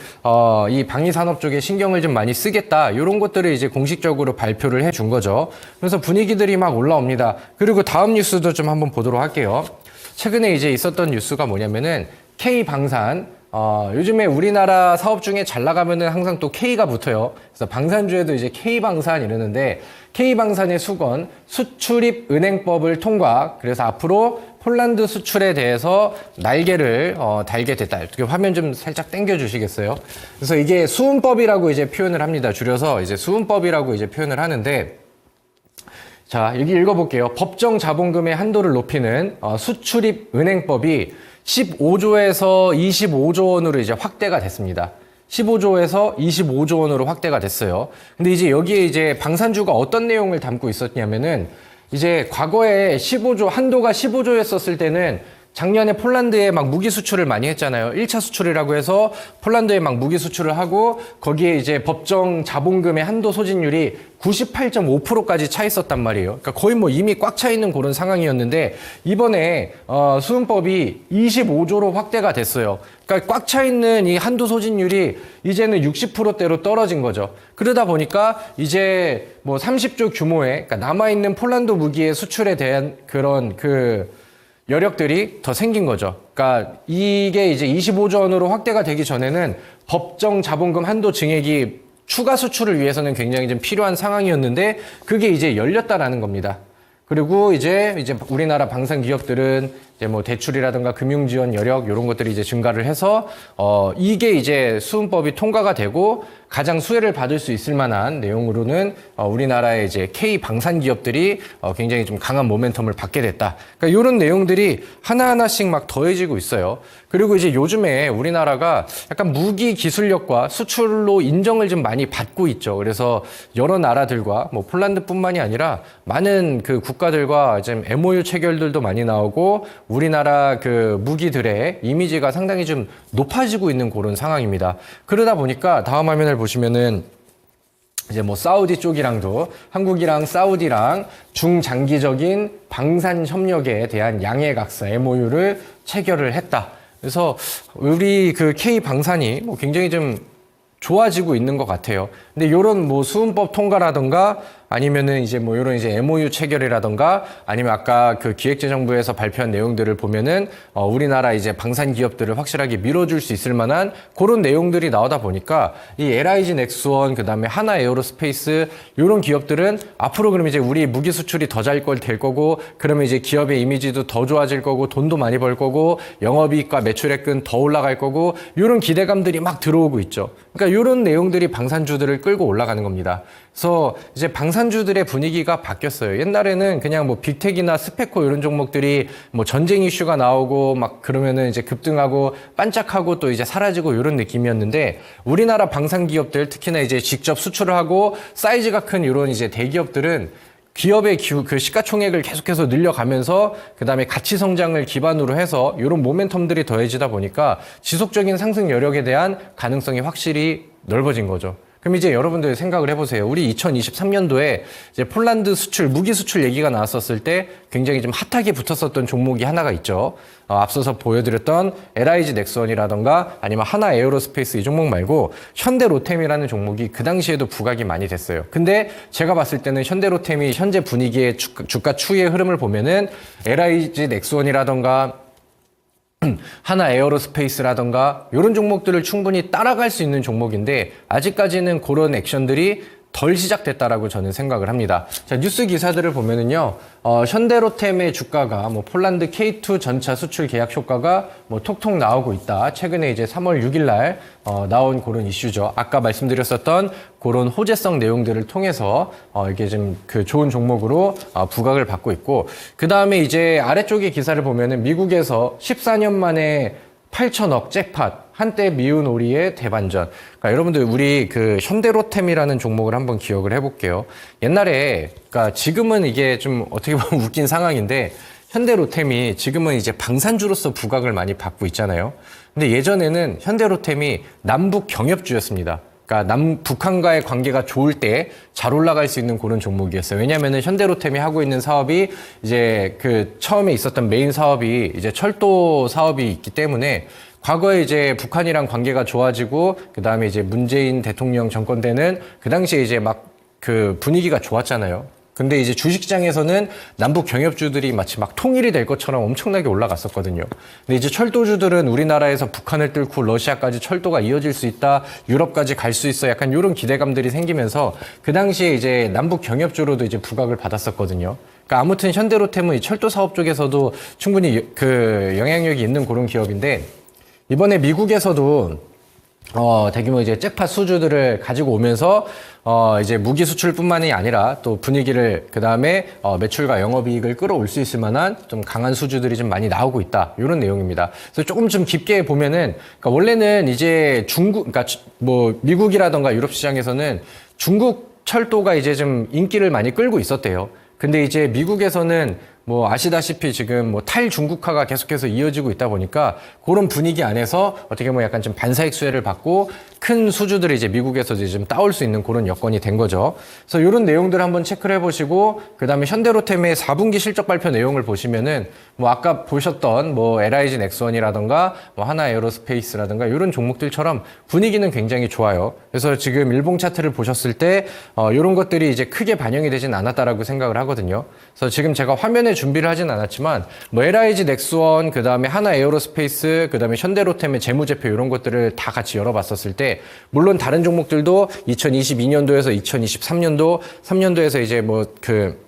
이 방위산업 쪽에 신경을 좀 많이 쓰겠다. 이런 것들을 이제 공식적으로 발표를 해준 거죠. 그래서 분위기들이 막 올라옵니다. 그리고 다음 뉴스도 좀 한번 보도록 할게요. 최근에 이제 있었던 뉴스가 뭐냐면은 K방산. 요즘에 우리나라 사업 중에 잘 나가면은 항상 또 K가 붙어요. 그래서 방산주에도 이제 K방산 이러는데 K방산의 수건 수출입 은행법을 통과. 그래서 앞으로 폴란드 수출에 대해서 날개를 달게 됐다. 이렇게 화면 좀 살짝 당겨 주시겠어요? 그래서 이게 수은법이라고 이제 표현을 합니다. 줄여서 이제 수은법이라고 이제 표현을 하는데 자, 여기 읽어볼게요. 법정 자본금의 한도를 높이는 수출입 은행법이 15조에서 25조 원으로 이제 확대가 됐습니다. 15조에서 25조 원으로 확대가 됐어요. 근데 이제 여기에 이제 방산주가 어떤 내용을 담고 있었냐면은 이제 과거에 15조, 한도가 15조였었을 때는 작년에 폴란드에 막 무기 수출을 많이 했잖아요. 1차 수출이라고 해서 폴란드에 막 무기 수출을 하고 거기에 이제 법정 자본금의 한도 소진율이 98.5%까지 차 있었단 말이에요. 그러니까 거의 뭐 이미 꽉 차 있는 그런 상황이었는데 이번에 수은법이 25조로 확대가 됐어요. 그러니까 꽉 차 있는 이 한도 소진율이 이제는 60%대로 떨어진 거죠. 그러다 보니까 이제 뭐 30조 규모의 그러니까 남아 있는 폴란드 무기의 수출에 대한 그런 여력들이 더 생긴 거죠. 그러니까 이게 이제 25조 원으로 확대가 되기 전에는 법정 자본금 한도 증액이 추가 수출을 위해서는 굉장히 좀 필요한 상황이었는데 그게 이제 열렸다라는 겁니다. 그리고 이제 우리나라 방산 기업들은 이제 뭐 대출이라든가 금융 지원 여력 이런 것들이 이제 증가를 해서 이게 이제 수은법이 통과가 되고 가장 수혜를 받을 수 있을 만한 내용으로는 우리나라의 이제 K 방산 기업들이 굉장히 좀 강한 모멘텀을 받게 됐다. 그러니까 이런 내용들이 하나하나씩 막 더해지고 있어요. 그리고 이제 요즘에 우리나라가 약간 무기 기술력과 수출로 인정을 좀 많이 받고 있죠. 그래서 여러 나라들과 뭐 폴란드뿐만이 아니라 많은 그 국가들과 지금 MOU 체결들도 많이 나오고 우리나라 그 무기들의 이미지가 상당히 좀 높아지고 있는 그런 상황입니다. 그러다 보니까 다음 화면을 보시면은 이제 뭐 사우디 쪽이랑도 한국이랑 사우디랑 중장기적인 방산 협력에 대한 양해각서 MOU를 체결을 했다. 그래서 우리 그 K 방산이 뭐 굉장히 좀 좋아지고 있는 것 같아요. 근데 요런 뭐 수은법 통과라던가 아니면은 이제 뭐 요런 이제 MOU 체결이라던가 아니면 아까 그 기획재정부에서 발표한 내용들을 보면은 우리나라 이제 방산 기업들을 확실하게 밀어줄 수 있을 만한 그런 내용들이 나오다 보니까 이 LIG 넥스원 그다음에 하나 에어로스페이스 요런 기업들은 앞으로 그러면 이제 우리 무기 수출이 더 잘 될 거고 그러면 이제 기업의 이미지도 더 좋아질 거고 돈도 많이 벌 거고 영업이익과 매출액은 더 올라갈 거고 요런 기대감들이 막 들어오고 있죠. 그러니까 요런 내용들이 방산주들을 끌고 올라가는 겁니다. 그래서 이제 방산주들의 분위기가 바뀌었어요. 옛날에는 그냥 뭐 빅텍이나 스페코 이런 종목들이 뭐 전쟁 이슈가 나오고 막 그러면은 이제 급등하고 반짝하고 또 이제 사라지고 이런 느낌이었는데 우리나라 방산 기업들 특히나 이제 직접 수출을 하고 사이즈가 큰 이런 이제 대기업들은 기업의 그 시가총액을 계속해서 늘려가면서 그다음에 가치 성장을 기반으로 해서 이런 모멘텀들이 더해지다 보니까 지속적인 상승 여력에 대한 가능성이 확실히 넓어진 거죠. 그럼 이제 여러분들 생각을 해보세요. 우리 2023년도에 이제 폴란드 수출, 무기 수출 얘기가 나왔었을 때 굉장히 좀 핫하게 붙었었던 종목이 하나가 있죠. 앞서서 보여드렸던 LIG 넥스원이라던가 아니면 하나 에어로스페이스 이 종목 말고 현대로템이라는 종목이 그 당시에도 부각이 많이 됐어요. 근데 제가 봤을 때는 현대로템이 현재 분위기의 주가 추이의 흐름을 보면은 LIG 넥스원이라던가 하나 에어로스페이스라던가 이런 종목들을 충분히 따라갈 수 있는 종목인데 아직까지는 그런 액션들이 덜 시작됐다라고 저는 생각을 합니다. 자, 뉴스 기사들을 보면은요, 현대로템의 주가가 뭐 폴란드 K2 전차 수출 계약 효과가 뭐 톡톡 나오고 있다. 최근에 이제 3월 6일 날 나온 그런 이슈죠. 아까 말씀드렸었던 그런 호재성 내용들을 통해서 이게 좀 그 좋은 종목으로 부각을 받고 있고, 그 다음에 이제 아래쪽의 기사를 보면은 미국에서 14년 만에 8천억 잭팟 한때 미운 오리의 대반전. 그러니까 여러분들 우리 그 현대로템이라는 종목을 한번 기억을 해볼게요. 옛날에 그러니까 지금은 이게 좀 어떻게 보면 웃긴 상황인데 현대로템이 지금은 이제 방산주로서 부각을 많이 받고 있잖아요. 근데 예전에는 현대로템이 남북 경협주였습니다. 그러니까 북한과의 관계가 좋을 때 잘 올라갈 수 있는 그런 종목이었어요. 왜냐면은 현대로템이 하고 있는 사업이 이제 그 처음에 있었던 메인 사업이 이제 철도 사업이 있기 때문에 과거에 이제 북한이랑 관계가 좋아지고 그다음에 이제 문재인 대통령 정권 때는 그 당시에 이제 막 그 분위기가 좋았잖아요. 근데 이제 주식시장에서는 남북 경협주들이 마치 막 통일이 될 것처럼 엄청나게 올라갔었거든요. 근데 이제 철도주들은 우리나라에서 북한을 뚫고 러시아까지 철도가 이어질 수 있다, 유럽까지 갈 수 있어, 약간 이런 기대감들이 생기면서 그 당시에 이제 남북 경협주로도 이제 부각을 받았었거든요. 그러니까 아무튼 현대로템은 이 철도 사업 쪽에서도 충분히 그 영향력이 있는 그런 기업인데 이번에 미국에서도 대규모 이제 잭팟 수주들을 가지고 오면서 이제 무기 수출뿐만이 아니라 또 분위기를 그 다음에 매출과 영업이익을 끌어올 수 있을 만한 좀 강한 수주들이 좀 많이 나오고 있다 이런 내용입니다. 그래서 조금 좀 깊게 보면은 그러니까 원래는 이제 그러니까 뭐 미국이라던가 유럽 시장에서는 중국 철도가 이제 좀 인기를 많이 끌고 있었대요. 근데 이제 미국에서는 뭐 아시다시피 지금 뭐 탈중국화가 계속해서 이어지고 있다 보니까 그런 분위기 안에서 어떻게 보면 약간 좀 반사익 수혜를 받고 큰 수주들이 이제 미국에서 이제 좀 따올 수 있는 그런 여건이 된 거죠. 그래서 이런 내용들을 한번 체크를 해보시고 그다음에 현대로템의 4분기 실적 발표 내용을 보시면은 뭐 아까 보셨던 뭐 LIG 넥스원이라던가 뭐 하나에어로스페이스라던가 이런 종목들처럼 분위기는 굉장히 좋아요. 그래서 지금 일봉 차트를 보셨을 때 이런 것들이 이제 크게 반영이 되진 않았다라고 생각을 하거든요. 그래서 지금 제가 화면에 준비를 하진 않았지만 뭐 LIG 넥스원 그다음에 하나에어로스페이스 그다음에 현대로템의 재무제표 이런 것들을 다 같이 열어봤었을 때 물론 다른 종목들도 2022년도에서 2023년도 3년도에서 이제 뭐 그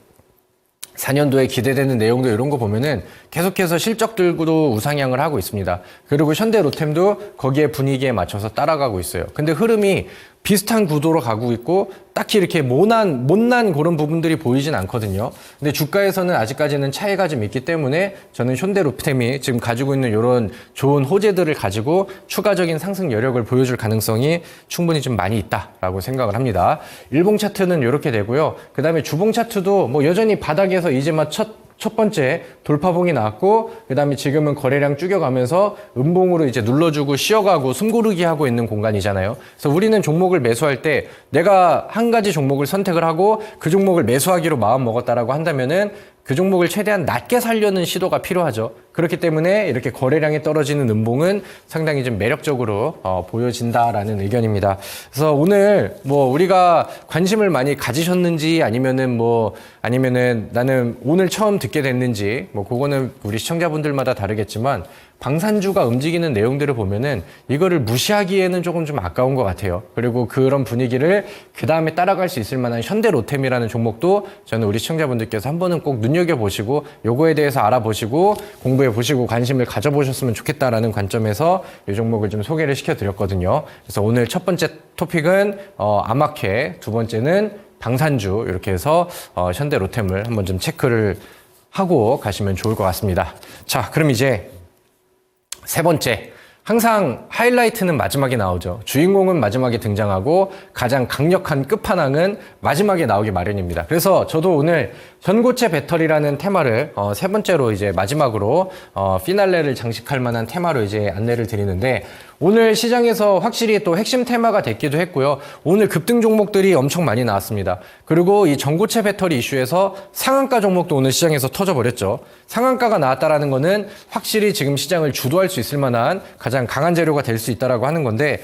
4년도에 기대되는 내용도 이런 거 보면은 계속해서 실적들도 우상향을 하고 있습니다. 그리고 현대로템도 거기에 분위기에 맞춰서 따라가고 있어요. 근데 흐름이 비슷한 구도로 가고 있고 딱히 이렇게 못난 그런 부분들이 보이진 않거든요. 근데 주가에서는 아직까지는 차이가 좀 있기 때문에 저는 현대로템이 지금 가지고 있는 이런 좋은 호재들을 가지고 추가적인 상승 여력을 보여줄 가능성이 충분히 좀 많이 있다라고 생각을 합니다. 일봉 차트는 이렇게 되고요. 그 다음에 주봉 차트도 뭐 여전히 바닥에서 이제 막 첫 번째 돌파봉이 나왔고 그다음에 지금은 거래량 줄여가면서 음봉으로 이제 눌러주고 쉬어가고 숨고르기 하고 있는 공간이잖아요. 그래서 우리는 종목을 매수할 때 내가 한 가지 종목을 선택을 하고 그 종목을 매수하기로 마음 먹었다라고 한다면은 그 종목을 최대한 낮게 살려는 시도가 필요하죠. 그렇기 때문에 이렇게 거래량이 떨어지는 음봉은 상당히 좀 매력적으로 보여진다라는 의견입니다. 그래서 오늘 뭐 우리가 관심을 많이 가지셨는지 아니면은 나는 오늘 처음 듣게 됐는지 뭐 그거는 우리 시청자분들마다 다르겠지만 방산주가 움직이는 내용들을 보면은 이거를 무시하기에는 조금 좀 아까운 것 같아요. 그리고 그런 분위기를 그 다음에 따라갈 수 있을 만한 현대로템이라는 종목도 저는 우리 시청자분들께서 한 번은 꼭 눈여겨보시고 요거에 대해서 알아보시고 공부해보시고 관심을 가져보셨으면 좋겠다라는 관점에서 이 종목을 좀 소개를 시켜드렸거든요. 그래서 오늘 첫 번째 토픽은 아마케, 두 번째는 방산주 이렇게 해서 현대로템을 한번 좀 체크를 하고 가시면 좋을 것 같습니다. 자, 그럼 이제 세 번째, 항상 하이라이트는 마지막에 나오죠. 주인공은 마지막에 등장하고 가장 강력한 끝판왕은 마지막에 나오기 마련입니다. 그래서 저도 오늘 전고체 배터리라는 테마를 세 번째로 이제 마지막으로 피날레를 장식할 만한 테마로 이제 안내를 드리는데 오늘 시장에서 확실히 또 핵심 테마가 됐기도 했고요. 오늘 급등 종목들이 엄청 많이 나왔습니다. 그리고 이 전고체 배터리 이슈에서 상한가 종목도 오늘 시장에서 터져버렸죠. 상한가가 나왔다라는 거는 확실히 지금 시장을 주도할 수 있을 만한 가장 강한 재료가 될 수 있다라고 하는 건데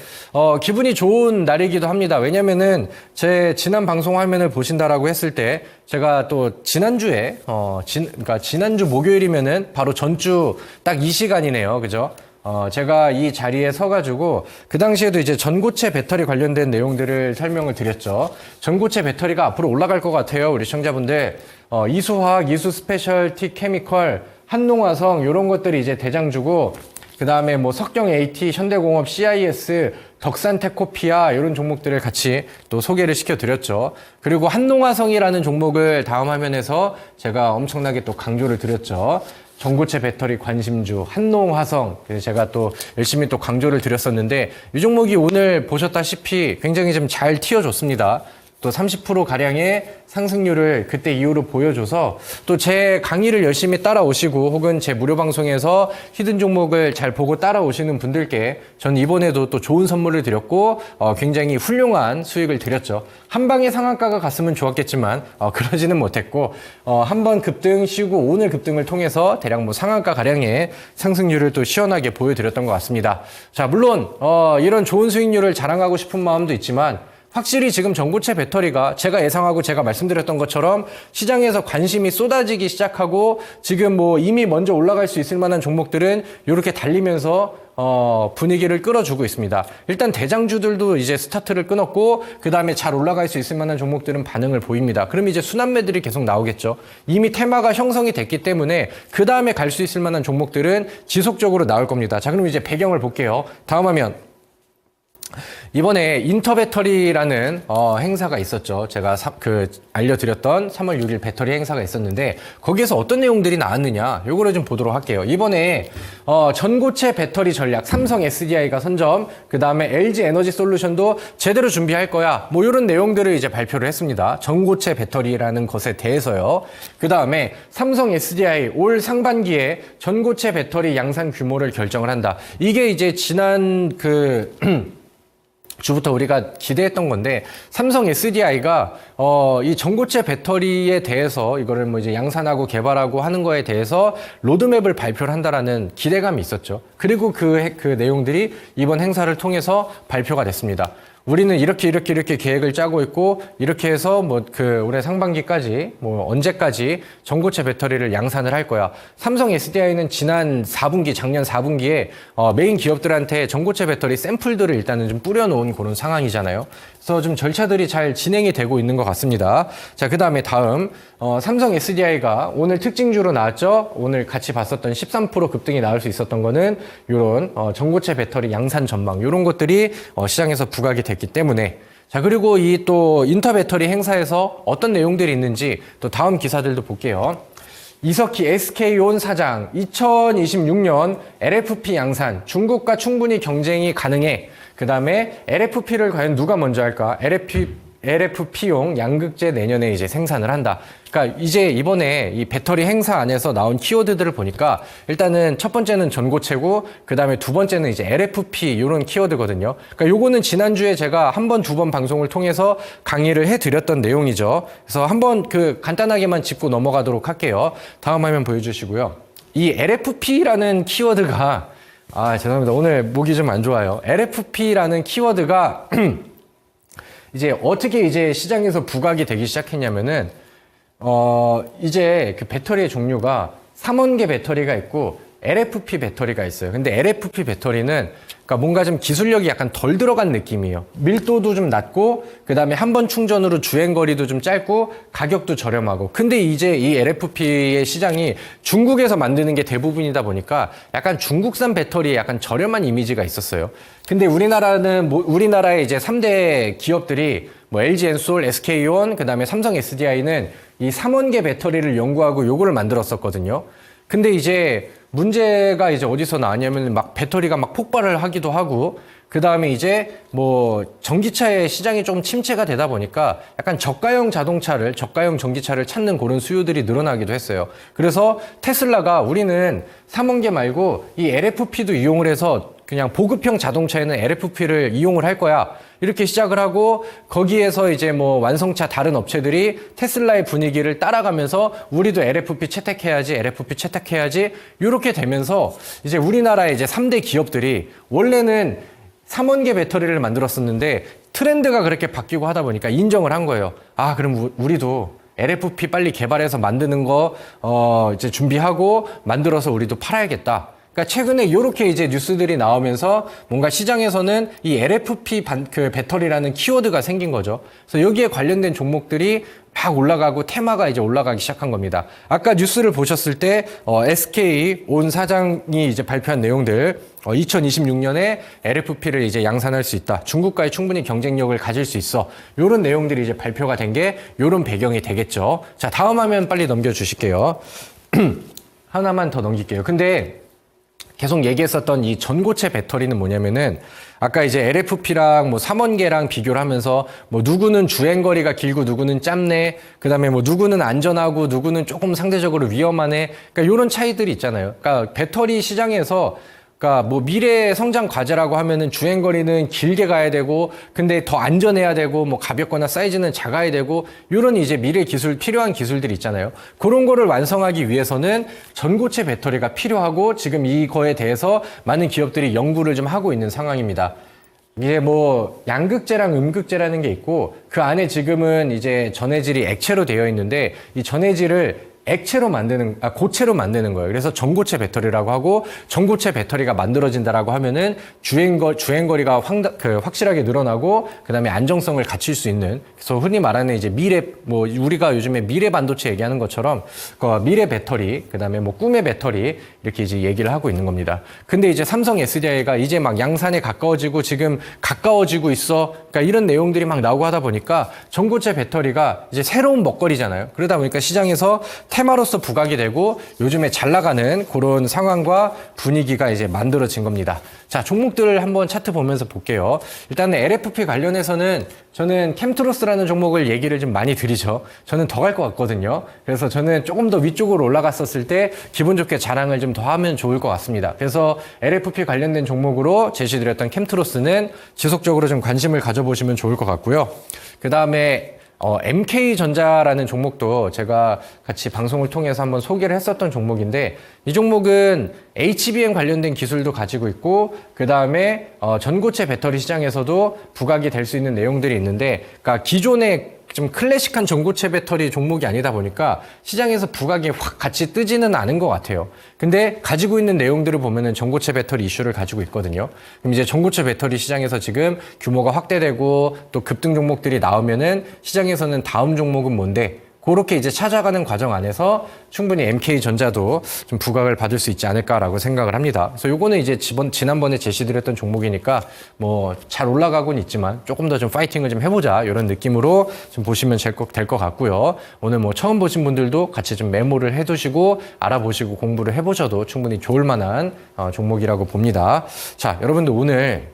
기분이 좋은 날이기도 합니다. 왜냐면은 제 지난 방송 화면을 보신다라고 했을 때 제가 또 지난주에 그러니까 지난주 목요일이면은 바로 전주 딱 이 시간이네요. 그죠? 제가 이 자리에 서가지고 그 당시에도 이제 전고체 배터리 관련된 내용들을 설명을 드렸죠. 전고체 배터리가 앞으로 올라갈 것 같아요. 우리 시청자분들 이수화학, 이수스페셜티 케미컬, 한농화성 이런 것들이 이제 대장주고 그 다음에 뭐 석경 AT, 현대공업, CIS, 덕산테코피아 이런 종목들을 같이 또 소개를 시켜드렸죠. 그리고 한농화성이라는 종목을 다음 화면에서 제가 엄청나게 또 강조를 드렸죠. 전고체 배터리 관심주 한농화성 그래서 제가 또 열심히 또 강조를 드렸었는데 이 종목이 오늘 보셨다시피 굉장히 좀 잘 튀어줬습니다. 또 30% 가량의 상승률을 그때 이후로 보여줘서 또 제 강의를 열심히 따라오시고 혹은 제 무료 방송에서 히든 종목을 잘 보고 따라오시는 분들께 전 이번에도 또 좋은 선물을 드렸고 굉장히 훌륭한 수익을 드렸죠. 한 방에 상한가가 갔으면 좋았겠지만 그러지는 못했고 한 번 급등 쉬고 오늘 급등을 통해서 대략 뭐 상한가 가량의 상승률을 또 시원하게 보여드렸던 것 같습니다. 자, 물론 이런 좋은 수익률을 자랑하고 싶은 마음도 있지만 확실히 지금 전고체 배터리가 제가 예상하고 제가 말씀드렸던 것처럼 시장에서 관심이 쏟아지기 시작하고 지금 뭐 이미 먼저 올라갈 수 있을 만한 종목들은 이렇게 달리면서 분위기를 끌어주고 있습니다. 일단 대장주들도 이제 스타트를 끊었고 그 다음에 잘 올라갈 수 있을 만한 종목들은 반응을 보입니다. 그럼 이제 순환매들이 계속 나오겠죠. 이미 테마가 형성이 됐기 때문에 그 다음에 갈 수 있을 만한 종목들은 지속적으로 나올 겁니다. 자, 그럼 이제 배경을 볼게요. 다음 화면. 이번에 인터배터리라는 행사가 있었죠. 제가 알려드렸던 3월 6일 배터리 행사가 있었는데 거기에서 어떤 내용들이 나왔느냐 요거를 좀 보도록 할게요. 이번에 전고체 배터리 전략 삼성 SDI가 선점, 그 다음에 LG 에너지 솔루션도 제대로 준비할 거야, 뭐 이런 내용들을 이제 발표를 했습니다. 전고체 배터리라는 것에 대해서요. 그 다음에 삼성 SDI 올 상반기에 전고체 배터리 양산 규모를 결정을 한다. 이게 이제 지난 주부터 우리가 기대했던 건데 삼성 SDI가 이 전고체 배터리에 대해서 이거를 뭐 이제 양산하고 개발하고 하는 거에 대해서 로드맵을 발표를 한다라는 기대감이 있었죠. 그리고 그 내용들이 이번 행사를 통해서 발표가 됐습니다. 우리는 이렇게 계획을 짜고 있고 이렇게 해서 올해 상반기까지 언제까지 전고체 배터리를 양산을 할 거야. 삼성 SDI는 작년 4분기에 메인 기업들한테 전고체 배터리 샘플들을 일단은 좀 뿌려놓은 그런 상황이잖아요. 그래서 좀 절차들이 잘 진행이 되고 있는 것 같습니다. 자, 그 다음에 다음 삼성 SDI가 오늘 특징주로 나왔죠. 오늘 같이 봤었던 13% 급등이 나올 수 있었던 거는 이런 전고체 배터리 양산 전망 이런 것들이 시장에서 부각이 됐기 때문에. 자, 그리고 이 또 인터배터리 행사에서 어떤 내용들이 있는지 또 다음 기사들도 볼게요. 이석희 SK온 사장 2026년 LFP 양산 중국과 충분히 경쟁이 가능해. 그 다음에 LFP를 과연 누가 먼저 할까? LFP용 양극재 내년에 이제 생산을 한다. 그러니까 이제 이번에 이 배터리 행사 안에서 나온 키워드들을 보니까 일단은 첫 번째는 전고체고 그 다음에 두 번째는 이제 LFP 이런 키워드거든요. 그러니까 요거는 지난주에 제가 한 번, 두 번 방송을 통해서 강의를 해드렸던 내용이죠. 그래서 한번 간단하게만 짚고 넘어가도록 할게요. 다음 화면 보여주시고요. 이 LFP라는 키워드가 죄송합니다. 오늘 목이 좀 안 좋아요. LFP라는 키워드가 이제 어떻게 이제 시장에서 부각이 되기 시작했냐면은 이제 그 배터리의 종류가 3원계 배터리가 있고 LFP 배터리가 있어요. 근데 LFP 배터리는 그러니까 뭔가 좀 기술력이 약간 덜 들어간 느낌이에요. 밀도도 좀 낮고 그 다음에 한 번 충전으로 주행거리도 좀 짧고 가격도 저렴하고. 근데 이제 이 LFP의 시장이 중국에서 만드는 게 대부분이다 보니까 약간 중국산 배터리에 약간 저렴한 이미지가 있었어요. 근데 우리나라의 이제 3대 기업들이 LG 엔솔, SK온, 그 다음에 삼성 SDI는 이 3원계 배터리를 연구하고 요거를 만들었었거든요. 근데 이제 문제가 이제 어디서 나왔냐면 배터리가 폭발을 하기도 하고 그 다음에 이제 전기차의 시장이 좀 침체가 되다 보니까 약간 저가형 전기차를 찾는 그런 수요들이 늘어나기도 했어요. 그래서 테슬라가 우리는 3원계 말고 이 LFP도 이용을 해서 그냥 보급형 자동차에는 LFP를 이용을 할 거야. 이렇게 시작을 하고 거기에서 이제 완성차 다른 업체들이 테슬라의 분위기를 따라가면서 우리도 LFP 채택해야지 이렇게 되면서 이제 우리나라의 이제 3대 기업들이 원래는 3원계 배터리를 만들었었는데 트렌드가 그렇게 바뀌고 하다 보니까 인정을 한 거예요. 그럼 우리도 LFP 빨리 개발해서 만드는 거 이제 준비하고 만들어서 우리도 팔아야겠다. 그러니까 최근에 이렇게 이제 뉴스들이 나오면서 뭔가 시장에서는 이 LFP 배터리라는 키워드가 생긴 거죠. 그래서 여기에 관련된 종목들이 막 올라가고 테마가 이제 올라가기 시작한 겁니다. 아까 뉴스를 보셨을 때 SK 온 사장이 이제 발표한 내용들 2026년에 LFP를 이제 양산할 수 있다. 중국과의 충분히 경쟁력을 가질 수 있어. 이런 내용들이 이제 발표가 된 게 이런 배경이 되겠죠. 자, 다음 화면 빨리 넘겨주실게요. 하나만 더 넘길게요. 근데 계속 얘기했었던 이 전고체 배터리는 뭐냐면은 아까 이제 LFP랑 뭐 3원계랑 비교를 하면서 뭐 누구는 주행거리가 길고 누구는 짧네. 그다음에 뭐 누구는 안전하고 누구는 조금 상대적으로 위험하네. 그러니까 이런 차이들이 있잖아요. 그러니까 배터리 시장에서 그러니까 뭐 미래 성장 과제라고 하면은 주행거리는 길게 가야 되고 근데 더 안전해야 되고 뭐 가볍거나 사이즈는 작아야 되고 이런 이제 미래 기술 필요한 기술들이 있잖아요. 그런 거를 완성하기 위해서는 전고체 배터리가 필요하고 지금 이거에 대해서 많은 기업들이 연구를 좀 하고 있는 상황입니다. 이게 뭐 양극재랑 음극재라는 게 있고 그 안에 지금은 이제 전해질이 액체로 되어 있는데 이 전해질을 고체로 만드는 거예요. 그래서 전고체 배터리라고 하고 전고체 배터리가 만들어진다라고 하면은 주행거리가 확실하게 늘어나고 그다음에 안정성을 갖출 수 있는 그래서 흔히 말하는 이제 뭐 우리가 요즘에 미래 반도체 얘기하는 것처럼 그 미래 배터리 그다음에 뭐 꿈의 배터리 이렇게 이제 얘기를 하고 있는 겁니다. 근데 이제 삼성 SDI가 이제 막 양산에 가까워지고 지금 가까워지고 있어. 그러니까 이런 내용들이 막 나오고 하다 보니까 전고체 배터리가 이제 새로운 먹거리잖아요. 그러다 보니까 시장에서 테마로서 부각이 되고 요즘에 잘 나가는 그런 상황과 분위기가 이제 만들어진 겁니다. 자, 종목들을 한번 차트 보면서 볼게요. 일단은 LFP 관련해서는 저는 캠트로스라는 종목을 얘기를 좀 많이 드리죠. 저는 더 갈 것 같거든요. 그래서 저는 조금 더 위쪽으로 올라갔었을 때 기분 좋게 자랑을 좀 더 하면 좋을 것 같습니다. 그래서 LFP 관련된 종목으로 제시드렸던 캠트로스는 지속적으로 좀 관심을 가져보시면 좋을 것 같고요. 그 다음에 MK전자라는 종목도 제가 같이 방송을 통해서 한번 소개를 했었던 종목인데 이 종목은 HBM 관련된 기술도 가지고 있고 그 다음에 전고체 배터리 시장에서도 부각이 될 수 있는 내용들이 있는데 그러니까 기존의 좀 클래식한 전고체 배터리 종목이 아니다 보니까 시장에서 부각이 확 같이 뜨지는 않은 것 같아요. 근데 가지고 있는 내용들을 보면은 전고체 배터리 이슈를 가지고 있거든요. 그럼 이제 전고체 배터리 시장에서 지금 규모가 확대되고 또 급등 종목들이 나오면은 시장에서는 다음 종목은 뭔데? 그렇게 이제 찾아가는 과정 안에서 충분히 MK전자도 좀 부각을 받을 수 있지 않을까라고 생각을 합니다. 그래서 요거는 이제 지난번에 제시드렸던 종목이니까 뭐 잘 올라가고는 있지만 조금 더 좀 파이팅을 좀 해보자 이런 느낌으로 좀 보시면 될 것 같고요. 오늘 뭐 처음 보신 분들도 같이 좀 메모를 해두시고 알아보시고 공부를 해보셔도 충분히 좋을 만한 종목이라고 봅니다. 자, 여러분들 오늘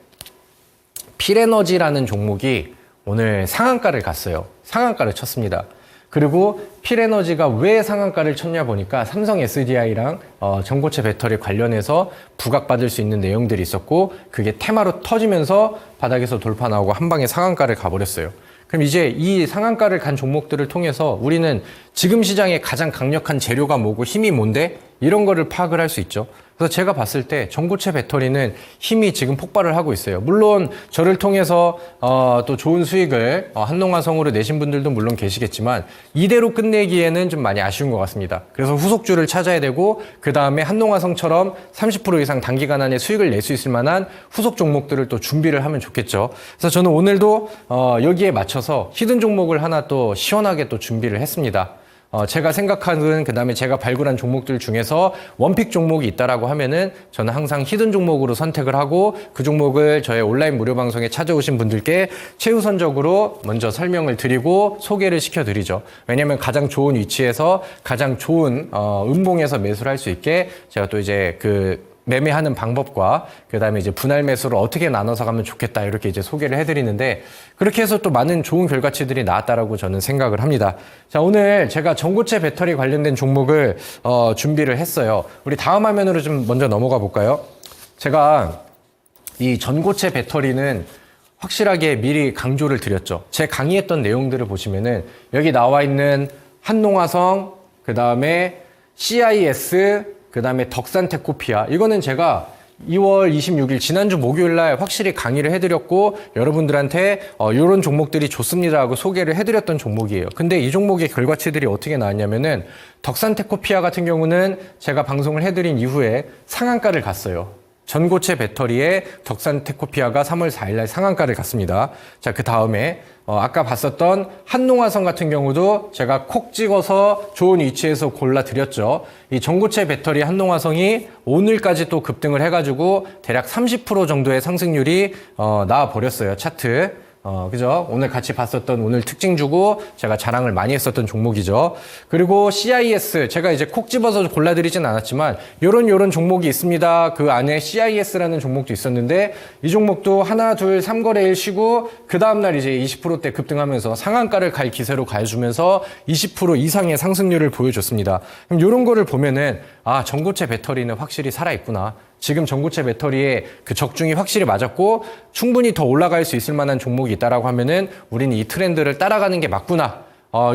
필에너지라는 종목이 오늘 상한가를 갔어요. 상한가를 쳤습니다. 그리고 필에너지가 왜 상한가를 쳤냐 보니까 삼성 SDI랑 전고체 배터리 관련해서 부각받을 수 있는 내용들이 있었고 그게 테마로 터지면서 바닥에서 돌파 나오고 한 방에 상한가를 가버렸어요. 그럼 이제 이 상한가를 간 종목들을 통해서 우리는 지금 시장에 가장 강력한 재료가 뭐고 힘이 뭔데? 이런 거를 파악을 할 수 있죠. 그래서 제가 봤을 때 전고체 배터리는 힘이 지금 폭발을 하고 있어요. 물론 저를 통해서 또 좋은 수익을 한농화성으로 내신 분들도 물론 계시겠지만 이대로 끝내기에는 좀 많이 아쉬운 것 같습니다. 그래서 후속주를 찾아야 되고 그 다음에 한농화성처럼 30% 이상 단기간 안에 수익을 낼 수 있을 만한 후속 종목들을 또 준비를 하면 좋겠죠. 그래서 저는 오늘도 여기에 맞춰서 히든 종목을 하나 또 시원하게 또 준비를 했습니다. 제가 생각하는 그다음에 제가 발굴한 종목들 중에서 원픽 종목이 있다라고 하면은 저는 항상 히든 종목으로 선택을 하고 그 종목을 저의 온라인 무료 방송에 찾아오신 분들께 최우선적으로 먼저 설명을 드리고 소개를 시켜드리죠. 왜냐하면 가장 좋은 위치에서 가장 좋은 음봉에서 매수를 할 수 있게 제가 또 이제 매매하는 방법과 그다음에 이제 분할 매수를 어떻게 나눠서 가면 좋겠다 이렇게 이제 소개를 해드리는데 그렇게 해서 또 많은 좋은 결과치들이 나왔다라고 저는 생각을 합니다. 자, 오늘 제가 전고체 배터리 관련된 종목을 준비를 했어요. 우리 다음 화면으로 좀 먼저 넘어가 볼까요? 제가 이 전고체 배터리는 확실하게 미리 강조를 드렸죠. 제 강의했던 내용들을 보시면은 여기 나와 있는 한농화성, 그 다음에 CIS, 그 다음에 덕산테코피아 이거는 제가 2월 26일 지난주 목요일날 확실히 강의를 해드렸고 여러분들한테 이런 종목들이 좋습니다라고 소개를 해드렸던 종목이에요. 근데 이 종목의 결과치들이 어떻게 나왔냐면은 덕산테코피아 같은 경우는 제가 방송을 해드린 이후에 상한가를 갔어요. 전고체 배터리의 덕산테코피아가 3월 4일날 상한가를 갔습니다. 자, 그 다음에 아까 봤었던 한농화성 같은 경우도 제가 콕 찍어서 좋은 위치에서 골라드렸죠. 이 전고체 배터리 한농화성이 오늘까지 또 급등을 해가지고 대략 30% 정도의 상승률이 나와버렸어요. 차트. 그죠? 오늘 같이 봤었던 오늘 특징 주고 제가 자랑을 많이 했었던 종목이죠. 그리고 CIS, 제가 이제 콕 집어서 골라드리진 않았지만, 요런 종목이 있습니다. 그 안에 CIS라는 종목도 있었는데, 이 종목도 하나, 둘, 3거래일 쉬고, 그 다음날 이제 20%대 급등하면서 상한가를 갈 기세로 가주면서 20% 이상의 상승률을 보여줬습니다. 그럼 요런 거를 보면은, 아, 전고체 배터리는 확실히 살아있구나. 지금 전고체 배터리의 그 적중이 확실히 맞았고 충분히 더 올라갈 수 있을 만한 종목이 있다라고 하면은 우리는 이 트렌드를 따라가는 게 맞구나.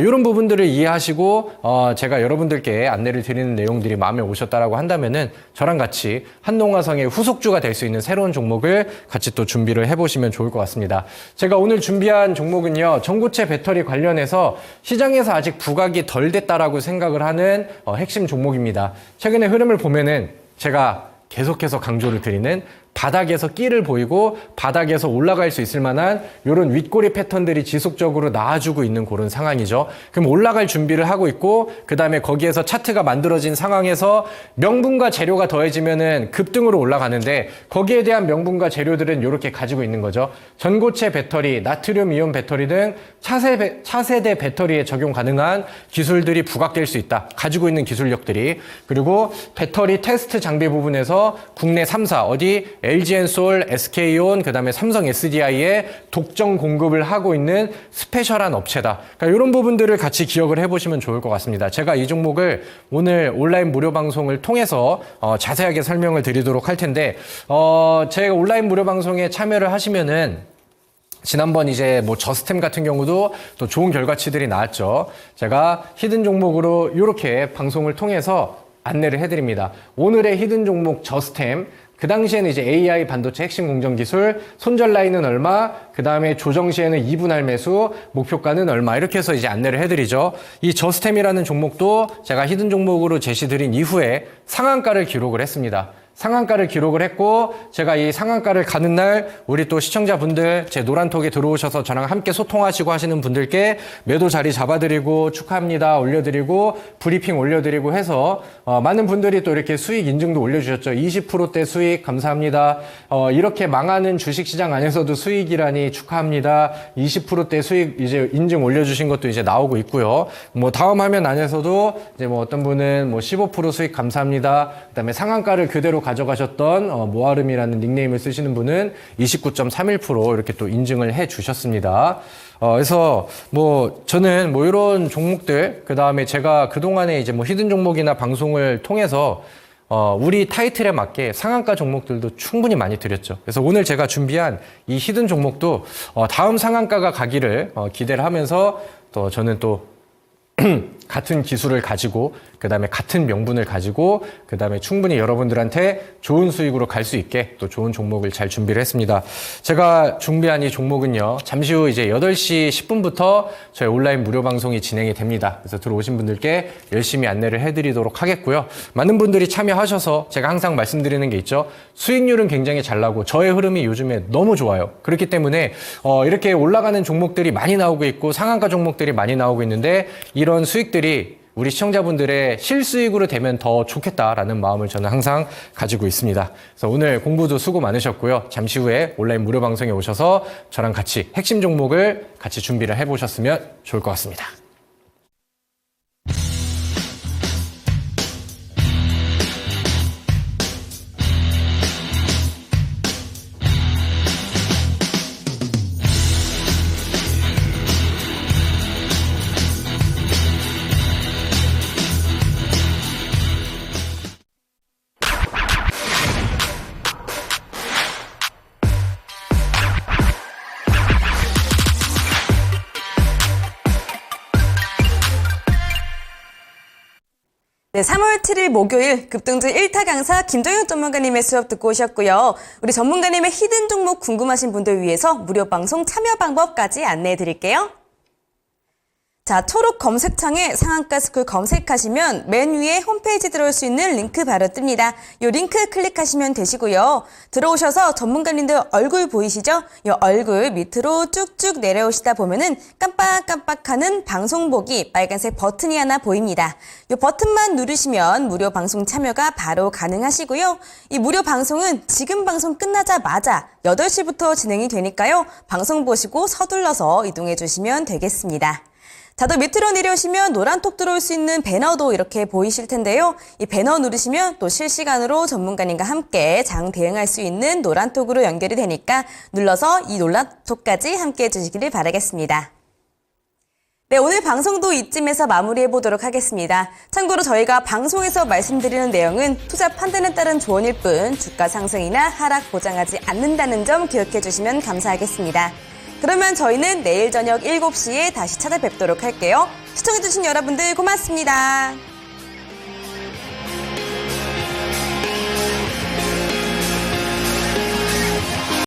이런 부분들을 이해하시고 제가 여러분들께 안내를 드리는 내용들이 마음에 오셨다라고 한다면은 저랑 같이 한농화성의 후속주가 될 수 있는 새로운 종목을 같이 또 준비를 해보시면 좋을 것 같습니다. 제가 오늘 준비한 종목은요, 전고체 배터리 관련해서 시장에서 아직 부각이 덜 됐다라고 생각을 하는 핵심 종목입니다. 최근의 흐름을 보면은 제가 계속해서 강조를 드리는 바닥에서 끼를 보이고 바닥에서 올라갈 수 있을 만한 이런 윗꼬리 패턴들이 지속적으로 나와주고 있는 그런 상황이죠. 그럼 올라갈 준비를 하고 있고 그 다음에 거기에서 차트가 만들어진 상황에서 명분과 재료가 더해지면은 급등으로 올라가는데 거기에 대한 명분과 재료들은 이렇게 가지고 있는 거죠. 전고체 배터리, 나트륨 이온 배터리 등 차세대 배터리에 적용 가능한 기술들이 부각될 수 있다. 가지고 있는 기술력들이. 그리고 배터리 테스트 장비 부분에서 국내 3사 어디 LG엔솔, SK온, 그 다음에 삼성 SDI에 독점 공급을 하고 있는 스페셜한 업체다. 그러니까 이런 부분들을 같이 기억을 해보시면 좋을 것 같습니다. 제가 이 종목을 오늘 온라인 무료 방송을 통해서 자세하게 설명을 드리도록 할 텐데 제가 온라인 무료 방송에 참여를 하시면은 지난번 이제 뭐 저스템 같은 경우도 또 좋은 결과치들이 나왔죠. 제가 히든 종목으로 이렇게 방송을 통해서 안내를 해드립니다. 오늘의 히든 종목 저스템, 그 당시에는 이제 AI 반도체 핵심 공정 기술, 손절 라인은 얼마, 그 다음에 조정 시에는 2분할 매수, 목표가는 얼마, 이렇게 해서 이제 안내를 해드리죠. 이 저스템이라는 종목도 제가 히든 종목으로 제시드린 이후에 상한가를 기록을 했습니다. 상한가를 기록을 했고 제가 이 상한가를 가는 날 우리 또 시청자분들 제 노란톡에 들어오셔서 저랑 함께 소통하시고 하시는 분들께 매도 자리 잡아드리고 축하합니다 올려드리고 브리핑 올려드리고 해서 많은 분들이 또 이렇게 수익 인증도 올려주셨죠. 20%대 수익 감사합니다. 이렇게 망하는 주식시장 안에서도 수익이라니 축하합니다. 20%대 수익 이제 인증 올려주신 것도 이제 나오고 있고요. 뭐 다음 화면 안에서도 이제 뭐 어떤 분은 뭐 15% 수익 감사합니다. 그다음에 상한가를 그대로 가져가셨던 모아름이라는 닉네임을 쓰시는 분은 29.31% 이렇게 또 인증을 해 주셨습니다. 그래서 뭐 저는 뭐 이런 종목들, 그 다음에 제가 그동안에 이제 뭐 히든 종목이나 방송을 통해서 우리 타이틀에 맞게 상한가 종목들도 충분히 많이 드렸죠. 그래서 오늘 제가 준비한 이 히든 종목도 다음 상한가가 가기를 기대를 하면서 또 저는 또 같은 기술을 가지고 그 다음에 같은 명분을 가지고 그 다음에 충분히 여러분들한테 좋은 수익으로 갈 수 있게 또 좋은 종목을 잘 준비를 했습니다. 제가 준비한 이 종목은요, 잠시 후 이제 8시 10분부터 저희 온라인 무료 방송이 진행이 됩니다. 그래서 들어오신 분들께 열심히 안내를 해드리도록 하겠고요. 많은 분들이 참여하셔서 제가 항상 말씀드리는 게 있죠. 수익률은 굉장히 잘 나고 저의 흐름이 요즘에 너무 좋아요. 그렇기 때문에 이렇게 올라가는 종목들이 많이 나오고 있고 상한가 종목들이 많이 나오고 있는데 이런 수익들이 우리 시청자분들의 실수익으로 되면 더 좋겠다라는 마음을 저는 항상 가지고 있습니다. 그래서 오늘 공부도 수고 많으셨고요. 잠시 후에 온라인 무료 방송에 오셔서 저랑 같이 핵심 종목을 같이 준비를 해보셨으면 좋을 것 같습니다. 네, 3월 7일 목요일 급등주 1타 강사 김정현 전문가님의 수업 듣고 오셨고요. 우리 전문가님의 히든 종목 궁금하신 분들 위해서 무료 방송 참여 방법까지 안내해 드릴게요. 자, 초록 검색창에 상한가스쿨 검색하시면 맨 위에 홈페이지 들어올 수 있는 링크 바로 뜹니다. 이 링크 클릭하시면 되시고요. 들어오셔서 전문가님들 얼굴 보이시죠? 이 얼굴 밑으로 쭉쭉 내려오시다 보면은 깜빡깜빡하는 방송 보기 빨간색 버튼이 하나 보입니다. 이 버튼만 누르시면 무료 방송 참여가 바로 가능하시고요. 이 무료 방송은 지금 방송 끝나자마자 8시부터 진행이 되니까요. 방송 보시고 서둘러서 이동해 주시면 되겠습니다. 자, 더 밑으로 내려오시면 노란톡 들어올 수 있는 배너도 이렇게 보이실 텐데요. 이 배너 누르시면 또 실시간으로 전문가님과 함께 장 대응할 수 있는 노란톡으로 연결이 되니까 눌러서 이 노란톡까지 함께 해주시기를 바라겠습니다. 네, 오늘 방송도 이쯤에서 마무리해 보도록 하겠습니다. 참고로 저희가 방송에서 말씀드리는 내용은 투자 판단에 따른 조언일 뿐 주가 상승이나 하락 보장하지 않는다는 점 기억해 주시면 감사하겠습니다. 그러면 저희는 내일 저녁 7시에 다시 찾아뵙도록 할게요. 시청해주신 여러분들 고맙습니다.